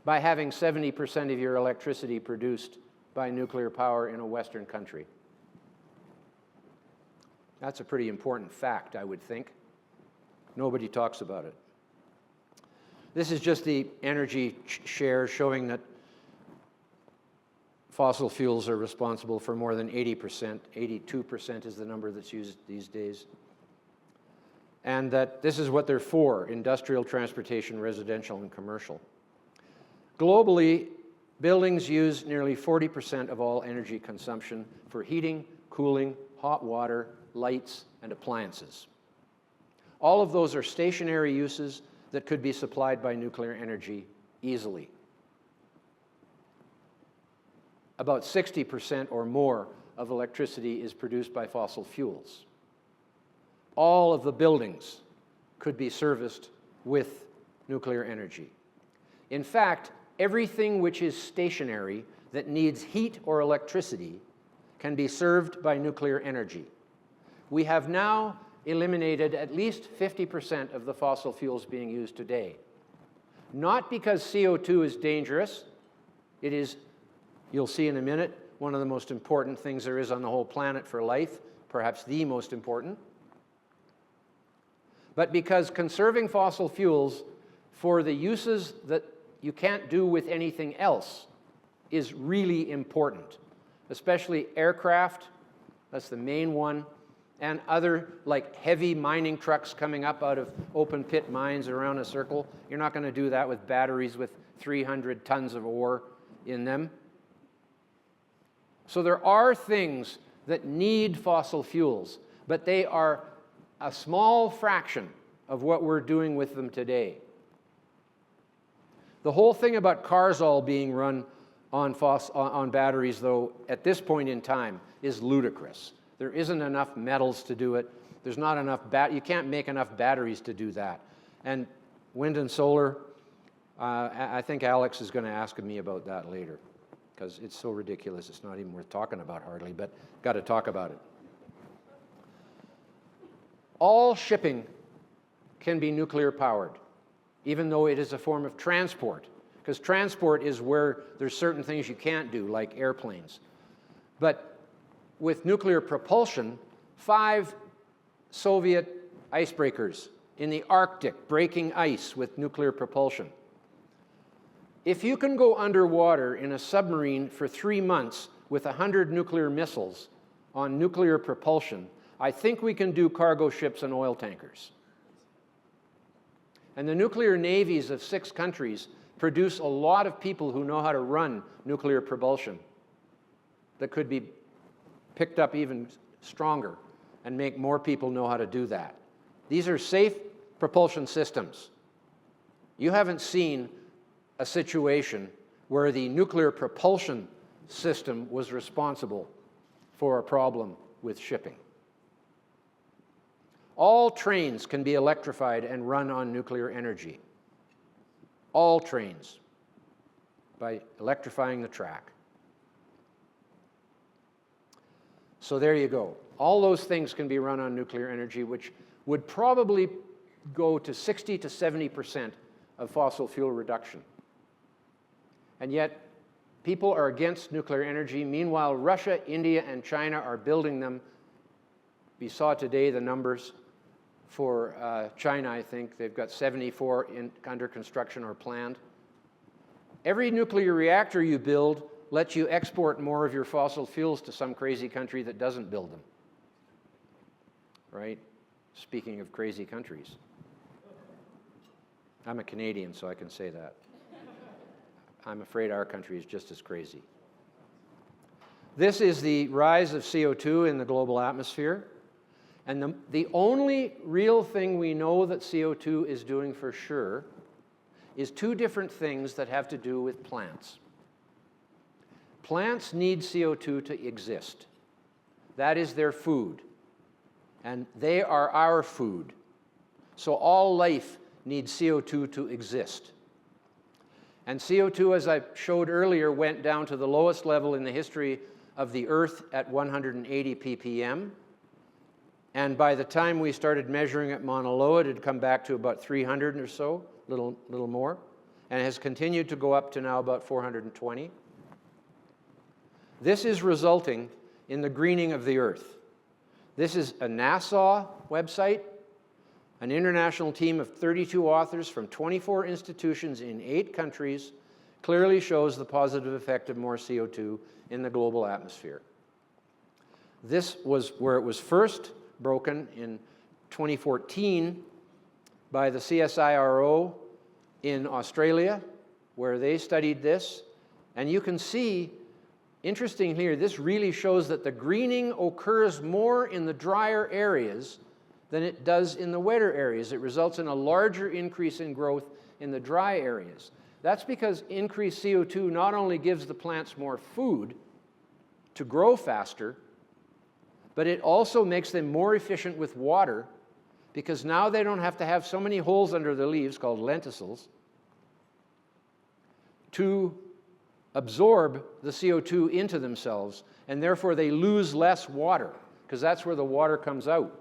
by having 70% of your electricity produced by nuclear power in a Western country. That's a pretty important fact, I would think. Nobody talks about it. This is just the energy share showing that fossil fuels are responsible for more than 80%. 82% is the number that's used these days. And that this is what they're for: industrial, transportation, residential, and commercial. Globally, buildings use nearly 40% of all energy consumption for heating, cooling, hot water, lights, and appliances. All of those are stationary uses that could be supplied by nuclear energy easily. About 60% or more of electricity is produced by fossil fuels. All of the buildings could be serviced with nuclear energy. In fact, everything which is stationary that needs heat or electricity can be served by nuclear energy. We have now eliminated at least 50% of the fossil fuels being used today. Not because CO2 is dangerous. It is, you'll see in a minute, one of the most important things there is on the whole planet for life, perhaps the most important. But because conserving fossil fuels for the uses that you can't do with anything else is really important, especially aircraft, that's the main one, and other like heavy mining trucks coming up out of open pit mines around a circle. You're not going to do that with batteries with 300 tons of ore in them. So there are things that need fossil fuels, but they are a small fraction of what we're doing with them today. The whole thing about cars all being run on batteries, though, at this point in time, is ludicrous. There isn't enough metals to do it. There's not enough you can't make enough batteries to do that. And wind and solar, I think Alex is going to ask me about that later, because it's so ridiculous it's not even worth talking about hardly, but got to talk about it. All shipping can be nuclear powered, even though it is a form of transport, because transport is where there's certain things you can't do, like airplanes. But with nuclear propulsion, 5 Soviet icebreakers in the Arctic breaking ice with nuclear propulsion. If you can go underwater in a submarine for 3 months with 100 nuclear missiles on nuclear propulsion, I think we can do cargo ships and oil tankers. And the nuclear navies of 6 countries produce a lot of people who know how to run nuclear propulsion that could be picked up even stronger and make more people know how to do that. These are safe propulsion systems. You haven't seen a situation where the nuclear propulsion system was responsible for a problem with shipping. All trains can be electrified and run on nuclear energy. All trains, by electrifying the track. So there you go. All those things can be run on nuclear energy, which would probably go to 60 to 70% of fossil fuel reduction. And yet, people are against nuclear energy. Meanwhile, Russia, India, and China are building them. We saw today the numbers for China, I think. They've got 74 under construction or planned. Every nuclear reactor you build lets you export more of your fossil fuels to some crazy country that doesn't build them. Right? Speaking of crazy countries. I'm a Canadian, so I can say that. I'm afraid our country is just as crazy. This is the rise of CO2 in the global atmosphere. And the only real thing we know that CO2 is doing for sure is 2 different things that have to do with plants. Plants need CO2 to exist. That is their food. And they are our food. So all life needs CO2 to exist. And CO2, as I showed earlier, went down to the lowest level in the history of the Earth at 180 ppm. And by the time we started measuring at Mauna Loa, it had come back to about 300 or so, little more, and has continued to go up to now about 420. This is resulting in the greening of the Earth. This is a NASA website. An international team of 32 authors from 24 institutions in 8 countries clearly shows the positive effect of more CO2 in the global atmosphere. This was where it was first broken in 2014 by the CSIRO in Australia, where they studied this. And you can see, interesting here, this really shows that the greening occurs more in the drier areas than it does in the wetter areas. It results in a larger increase in growth in the dry areas. That's because increased CO2 not only gives the plants more food to grow faster, but it also makes them more efficient with water, because now they don't have to have so many holes under the leaves, called lenticels, to absorb the CO2 into themselves, and therefore they lose less water, because that's where the water comes out.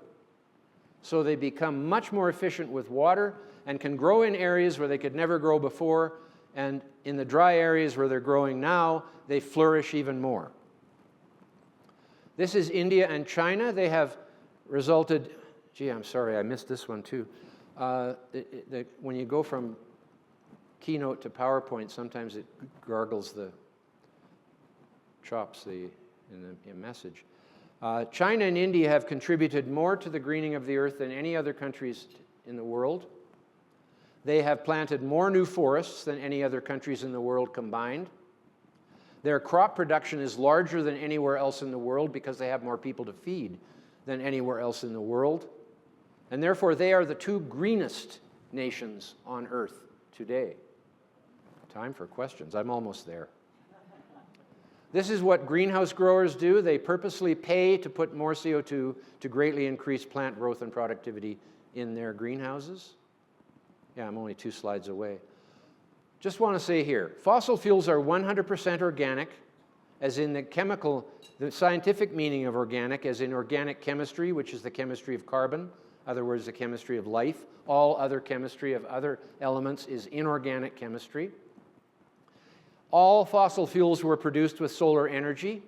So they become much more efficient with water and can grow in areas where they could never grow before, and in the dry areas where they're growing now, they flourish even more. This is India and China. They have resulted, gee, I'm sorry, I missed this one too. When you go from Keynote to PowerPoint, sometimes it gargles the chops in the message. China and India have contributed more to the greening of the Earth than any other countries in the world. They have planted more new forests than any other countries in the world combined. Their crop production is larger than anywhere else in the world because they have more people to feed than anywhere else in the world. And therefore, they are the 2 greenest nations on Earth today. Time for questions. I'm almost there. This is what greenhouse growers do. They purposely pay to put more CO2 to greatly increase plant growth and productivity in their greenhouses. Yeah, I'm only 2 slides away. Just want to say here, fossil fuels are 100% organic, as in the scientific meaning of organic, as in organic chemistry, which is the chemistry of carbon, in other words, the chemistry of life. All other chemistry of other elements is inorganic chemistry. All fossil fuels were produced with solar energy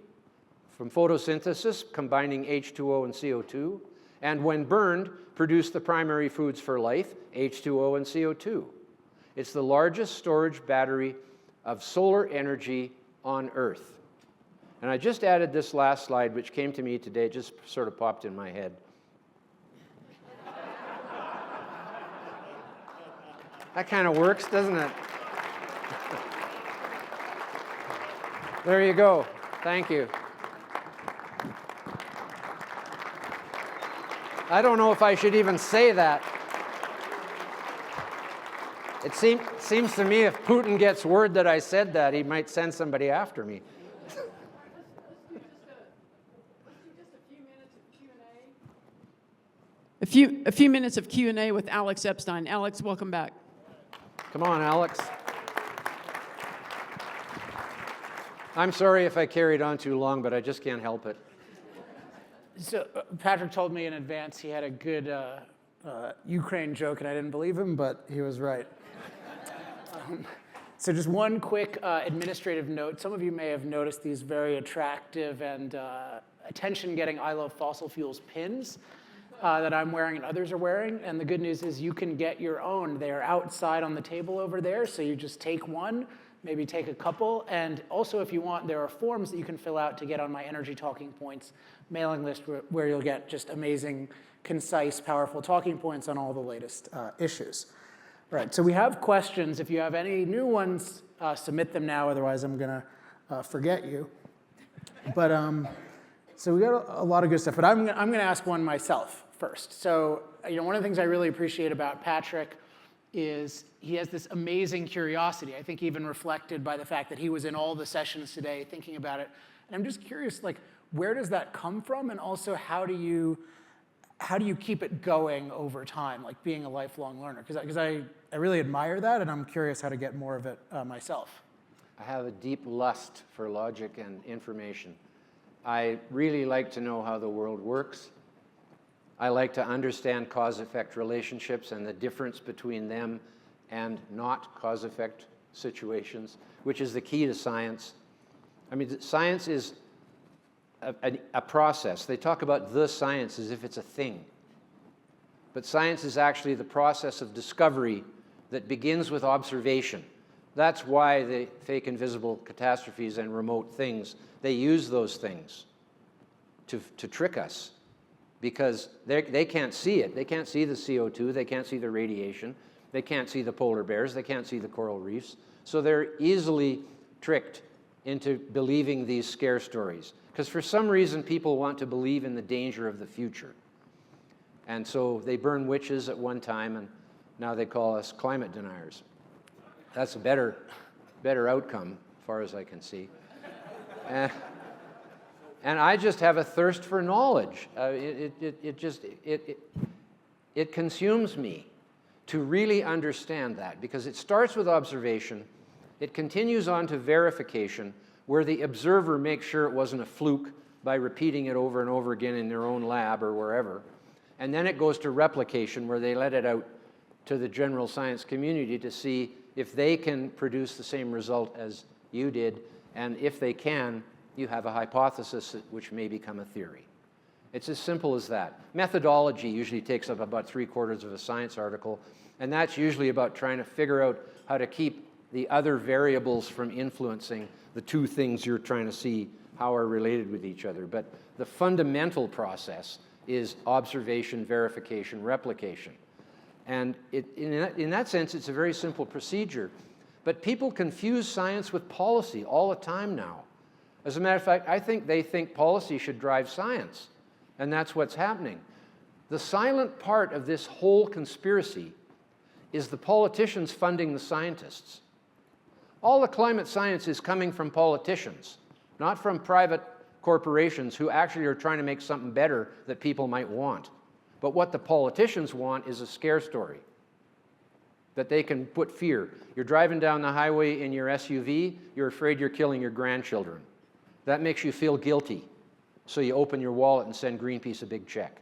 from photosynthesis, combining H2O and CO2, and when burned, produced the primary foods for life, H2O and CO2. It's the largest storage battery of solar energy on Earth. And I just added this last slide, which came to me today, just sort of popped in my head. That kind of works, doesn't it? There you go. Thank you. I don't know if I should even say that. It seems to me if Putin gets word that I said that, he might send somebody after me. A few minutes of Q&A with Alex Epstein. Alex, welcome back. Come on, Alex. I'm sorry if I carried on too long, but I just can't help it. So Patrick told me in advance he had a good Ukraine joke, and I didn't believe him, but he was right. So just one quick administrative note. Some of you may have noticed these very attractive and attention-getting I Love Fossil Fuels pins that I'm wearing and others are wearing. And the good news is you can get your own. They are outside on the table over there, so you just take one, maybe take a couple. And also, if you want, there are forms that you can fill out to get on my Energy Talking Points mailing list where you'll get just amazing, concise, powerful talking points on all the latest issues. All right, so we have questions. If you have any new ones, submit them now. Otherwise, I'm going to forget you. But so we got a lot of good stuff. But I'm going to ask one myself first. So one of the things I really appreciate about Patrick is he has this amazing curiosity, I think even reflected by the fact that he was in all the sessions today thinking about it. And I'm just curious, where does that come from? And also, how do you how do you keep it going over time, like being a lifelong learner? Because I really admire that, and I'm curious how to get more of it myself. I have a deep lust for logic and information. I really like to know how the world works. I like to understand cause-effect relationships and the difference between them and not cause-effect situations, which is the key to science. I mean, science is a process. They talk about the science as if it's a thing. But science is actually the process of discovery that begins with observation. That's why the fake invisible catastrophes and remote things, they use those things to trick us, because they can't see it. They can't see the CO2, they can't see the radiation, they can't see the polar bears, they can't see the coral reefs. So they're easily tricked into believing these scare stories. Because for some reason, people want to believe in the danger of the future. And so they burn witches at one time, and now they call us climate deniers. That's a better outcome, as far as I can see. And I just have a thirst for knowledge. It consumes me to really understand that, because it starts with observation, it continues on to verification, where the observer makes sure it wasn't a fluke by repeating it over and over again in their own lab or wherever. And then it goes to replication, where they let it out to the general science community to see if they can produce the same result as you did. And if they can, you have a hypothesis which may become a theory. It's as simple as that. Methodology usually takes up about 3/4 of a science article, and that's usually about trying to figure out how to keep the other variables from influencing the two things you're trying to see how are related with each other. But the fundamental process is observation, verification, replication. And in that sense, it's a very simple procedure. But people confuse science with policy all the time now. As a matter of fact, I think they think policy should drive science, and that's what's happening. The silent part of this whole conspiracy is the politicians funding the scientists. All the climate science is coming from politicians, not from private corporations who actually are trying to make something better that people might want. But what the politicians want is a scare story that they can put fear. You're driving down the highway in your SUV, you're afraid you're killing your grandchildren. That makes you feel guilty. So you open your wallet and send Greenpeace a big check.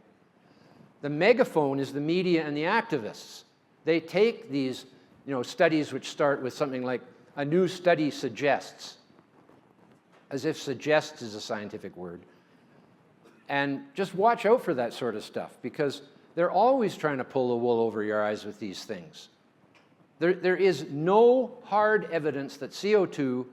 The megaphone is the media and the activists. They take these studies which start with something like, a new study suggests, as if suggests is a scientific word. And just watch out for that sort of stuff, because they're always trying to pull the wool over your eyes with these things. There is no hard evidence that CO2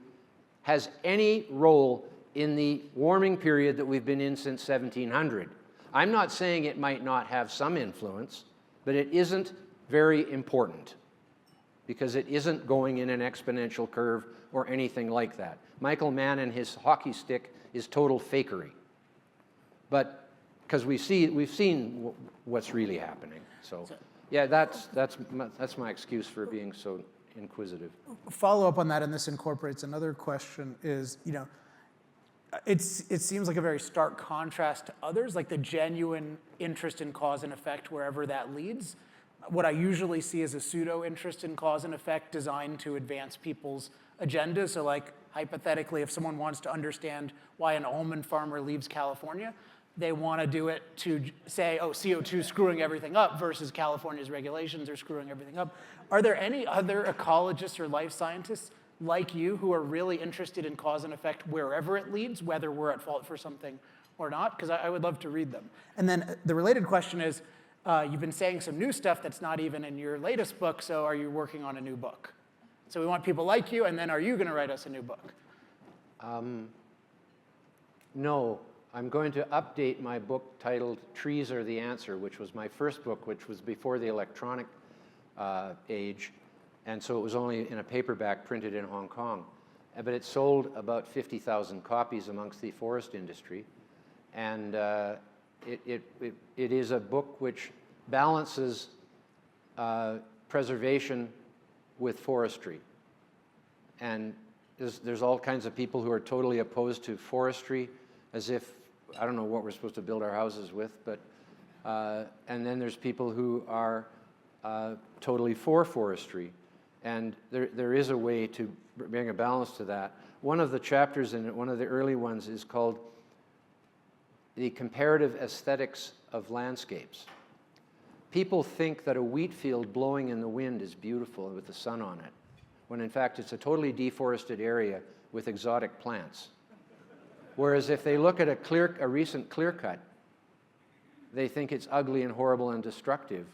has any role in the warming period that we've been in since 1700. I'm not saying it might not have some influence, but it isn't very important, because it isn't going in an exponential curve or anything like that. Michael Mann and his hockey stick is total fakery. But because we've seen what's really happening. So yeah, that's my excuse for being so inquisitive. Follow up on that, and this incorporates another question, is, it seems like a very stark contrast to others, like the genuine interest in cause and effect wherever that leads. What I usually see is a pseudo interest in cause and effect designed to advance people's agendas. So like, hypothetically, if someone wants to understand why an almond farmer leaves California, they want to do it to say, oh, CO2 is screwing everything up versus California's regulations are screwing everything up. Are there any other ecologists or life scientists like you who are really interested in cause and effect wherever it leads, whether we're at fault for something or not? Because I would love to read them. And then the related question is, you've been saying some new stuff that's not even in your latest book, so are you working on a new book? So we want people like you, and then are you going to write us a new book? No. I'm going to update my book titled Trees Are the Answer, which was my first book, which was before the electronic age. And so it was only in a paperback printed in Hong Kong. But it sold about 50,000 copies amongst the forest industry. And it is a book which balances preservation with forestry. And there's all kinds of people who are totally opposed to forestry, as if, I don't know what we're supposed to build our houses with, but And then there's people who are totally for forestry. And there is a way to bring a balance to that. One of the chapters in it, one of the early ones, is called The Comparative Aesthetics of Landscapes. People think that a wheat field blowing in the wind is beautiful with the sun on it, when in fact it's a totally deforested area with exotic plants. Whereas if they look at a recent clear cut, they think it's ugly and horrible and destructive,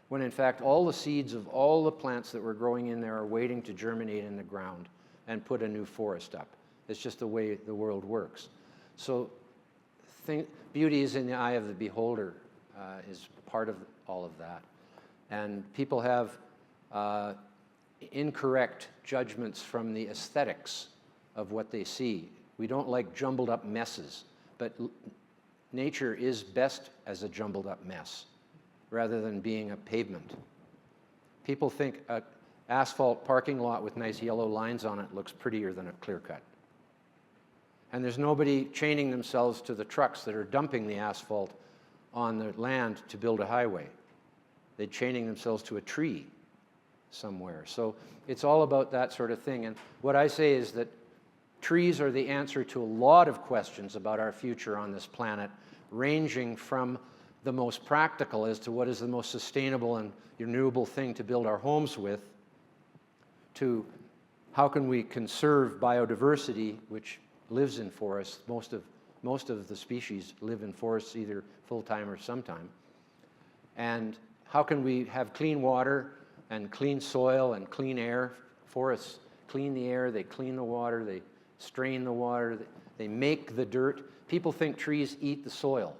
when in fact all the seeds of all the plants that were growing in there are waiting to germinate in the ground and put a new forest up. It's just the way the world works. So beauty is in the eye of the beholder is part of all of that. And people have incorrect judgments from the aesthetics of what they see. We don't like jumbled up messes, but nature is best as a jumbled up mess rather than being a pavement. People think an asphalt parking lot with nice yellow lines on it looks prettier than a clear cut. And there's nobody chaining themselves to the trucks that are dumping the asphalt on the land to build a highway. They're chaining themselves to a tree somewhere. So it's all about that sort of thing. And what I say is that trees are the answer to a lot of questions about our future on this planet, ranging from the most practical as to what is the most sustainable and renewable thing to build our homes with, to how can we conserve biodiversity, which lives in forests. Most of the species live in forests either full-time or sometime. And how can we have clean water and clean soil and clean air? Forests clean the air, they clean the water, they strain the water, they make the dirt. People think trees eat the soil.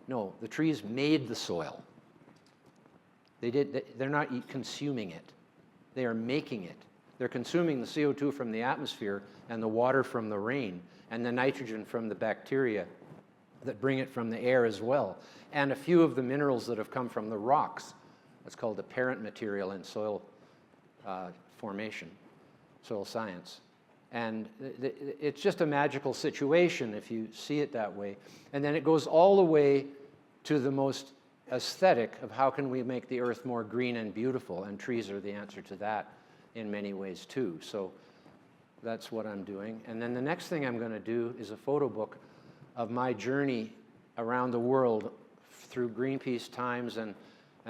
No, the trees made the soil. They're not consuming it. They are making it. They're consuming the CO2 from the atmosphere and the water from the rain and the nitrogen from the bacteria that bring it from the air as well, and a few of the minerals that have come from the rocks. That's called the parent material in soil formation, soil science. And it's just a magical situation if you see it that way. And then it goes all the way to the most aesthetic of how can we make the earth more green and beautiful, and trees are the answer to that in many ways too. So that's what I'm doing. And then the next thing I'm going to do is a photo book of my journey around the world through Greenpeace times and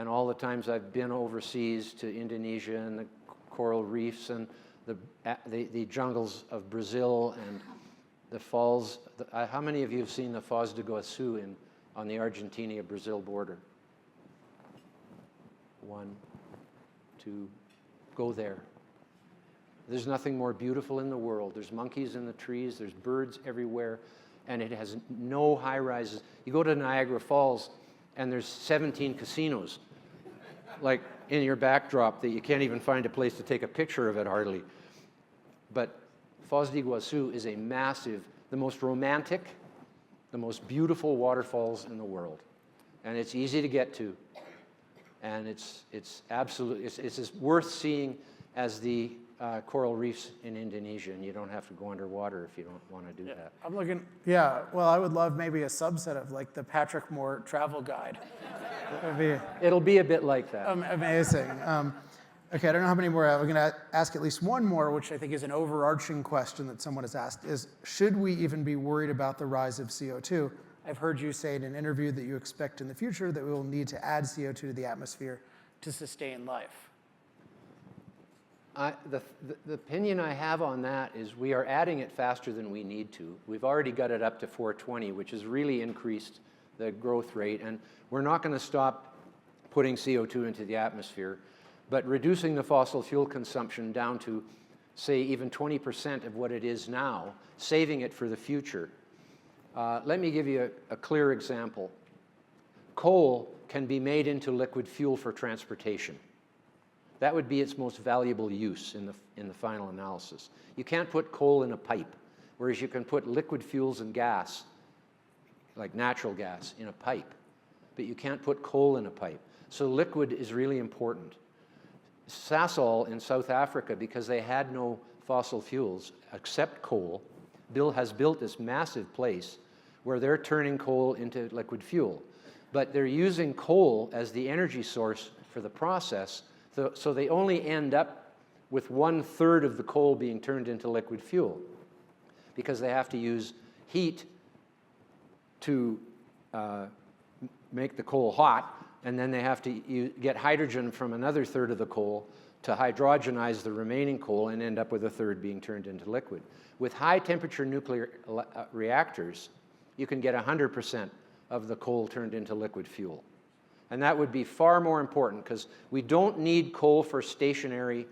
all the times I've been overseas to Indonesia and the coral reefs and the jungles of Brazil and the falls. How many of you have seen the Foz do Iguaçu on the Argentina-Brazil border? 1, 2, go there. There's nothing more beautiful in the world. There's monkeys in the trees, there's birds everywhere, and it has no high-rises. You go to Niagara Falls, and there's 17 casinos, like in your backdrop that you can't even find a place to take a picture of it hardly. But Foz do Iguaçu is a massive, the most romantic, the most beautiful waterfalls in the world. And it's easy to get to. And it's absolutely, it's as worth seeing as the coral reefs in Indonesia, and you don't have to go underwater if you don't want to do that. I'm looking, well, I would love maybe a subset of like the Patrick Moore travel guide. It'll be a bit like that. Amazing. Okay, I don't know how many more. I'm going to ask at least one more, which I think is an overarching question that someone has asked, is should we even be worried about the rise of CO2? I've heard you say in an interview that you expect in the future that we will need to add CO2 to the atmosphere to sustain life. The opinion I have on that is we are adding it faster than we need to. We've already got it up to 420, which has really increased the growth rate, and we're not going to stop putting CO2 into the atmosphere, but reducing the fossil fuel consumption down to, say, even 20% of what it is now, saving it for the future. Let me give you a clear example. Coal can be made into liquid fuel for transportation. That would be its most valuable use in the final analysis. You can't put coal in a pipe, whereas you can put liquid fuels and gas, like natural gas, in a pipe. But you can't put coal in a pipe. So liquid is really important. Sasol in South Africa, because they had no fossil fuels except coal, has built this massive place where they're turning coal into liquid fuel. But they're using coal as the energy source for the process, so they only end up with 1/3 of the coal being turned into liquid fuel, because they have to use heat to make the coal hot, and then they have to get hydrogen from another 1/3 of the coal to hydrogenize the remaining coal and end up with 1/3 being turned into liquid. With high temperature nuclear reactors, you can get 100% of the coal turned into liquid fuel. And that would be far more important, because we don't need coal for stationary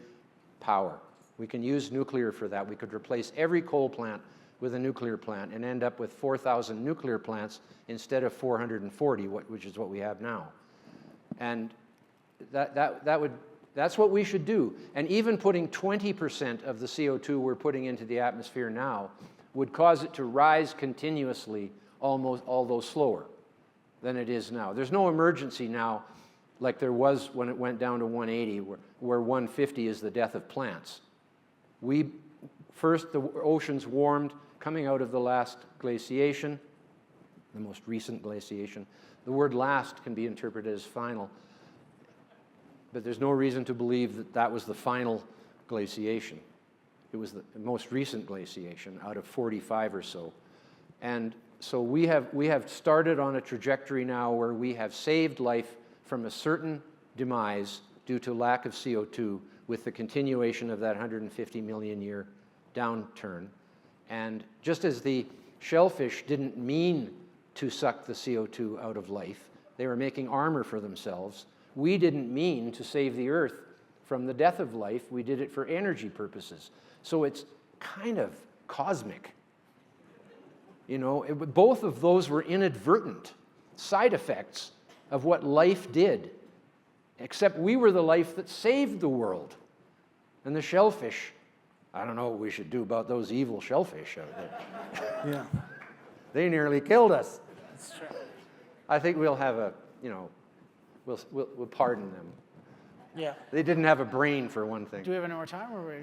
power. We can use nuclear for that. We could replace every coal plant with a nuclear plant and end up with 4,000 nuclear plants instead of 440, which is what we have now. And that's what we should do. And even putting 20% of the CO2 we're putting into the atmosphere now would cause it to rise continuously, although slower than it is now. There's no emergency now like there was when it went down to 180, where 150 is the death of plants. First, the oceans warmed coming out of the last glaciation, the most recent glaciation. The word last can be interpreted as final, but there's no reason to believe that that was the final glaciation. It was the most recent glaciation out of 45 or so. And so we have started on a trajectory now where we have saved life from a certain demise due to lack of CO2 with the continuation of that 150 million year downturn. And just as the shellfish didn't mean to suck the CO2 out of life, they were making armor for themselves, we didn't mean to save the Earth from the death of life. We did it for energy purposes. So it's kind of cosmic. You know, both of those were inadvertent side effects of what life did, except we were the life that saved the world. And the shellfish, I don't know what we should do about those evil shellfish out there. Yeah. They nearly killed us. That's true. I think we'll have a, we'll pardon them. Yeah. They didn't have a brain, for one thing. Do we have any more time? Or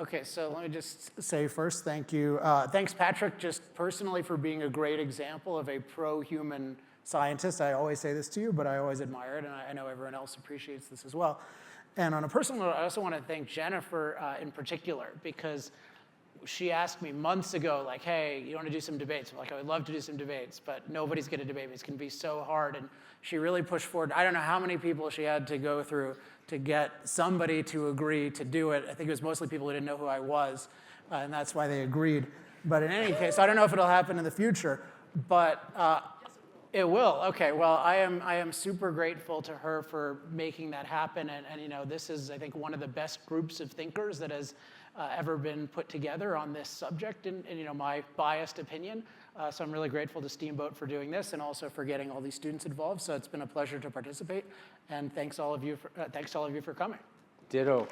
okay, so let me just say first, thank you. Thanks, Patrick, just personally for being a great example of a pro-human scientist. I always say this to you, but I always admire it, and I know everyone else appreciates this as well. And on a personal note, I also want to thank Jennifer in particular, because she asked me months ago, like, hey, you want to do some debates? I'm like, I would love to do some debates, but nobody's going to debate me. It's going to be so hard. And she really pushed forward. I don't know how many people she had to go through to get somebody to agree to do it. I think it was mostly people who didn't know who I was, and that's why they agreed. But in any case, I don't know if it'll happen in the future, but it will. Okay, well, I am super grateful to her for making that happen. And this is, I think, one of the best groups of thinkers that has ever been put together on this subject, in my biased opinion. So I'm really grateful to Steamboat for doing this, and also for getting all these students involved. So it's been a pleasure to participate, and thanks all of you for coming. Ditto.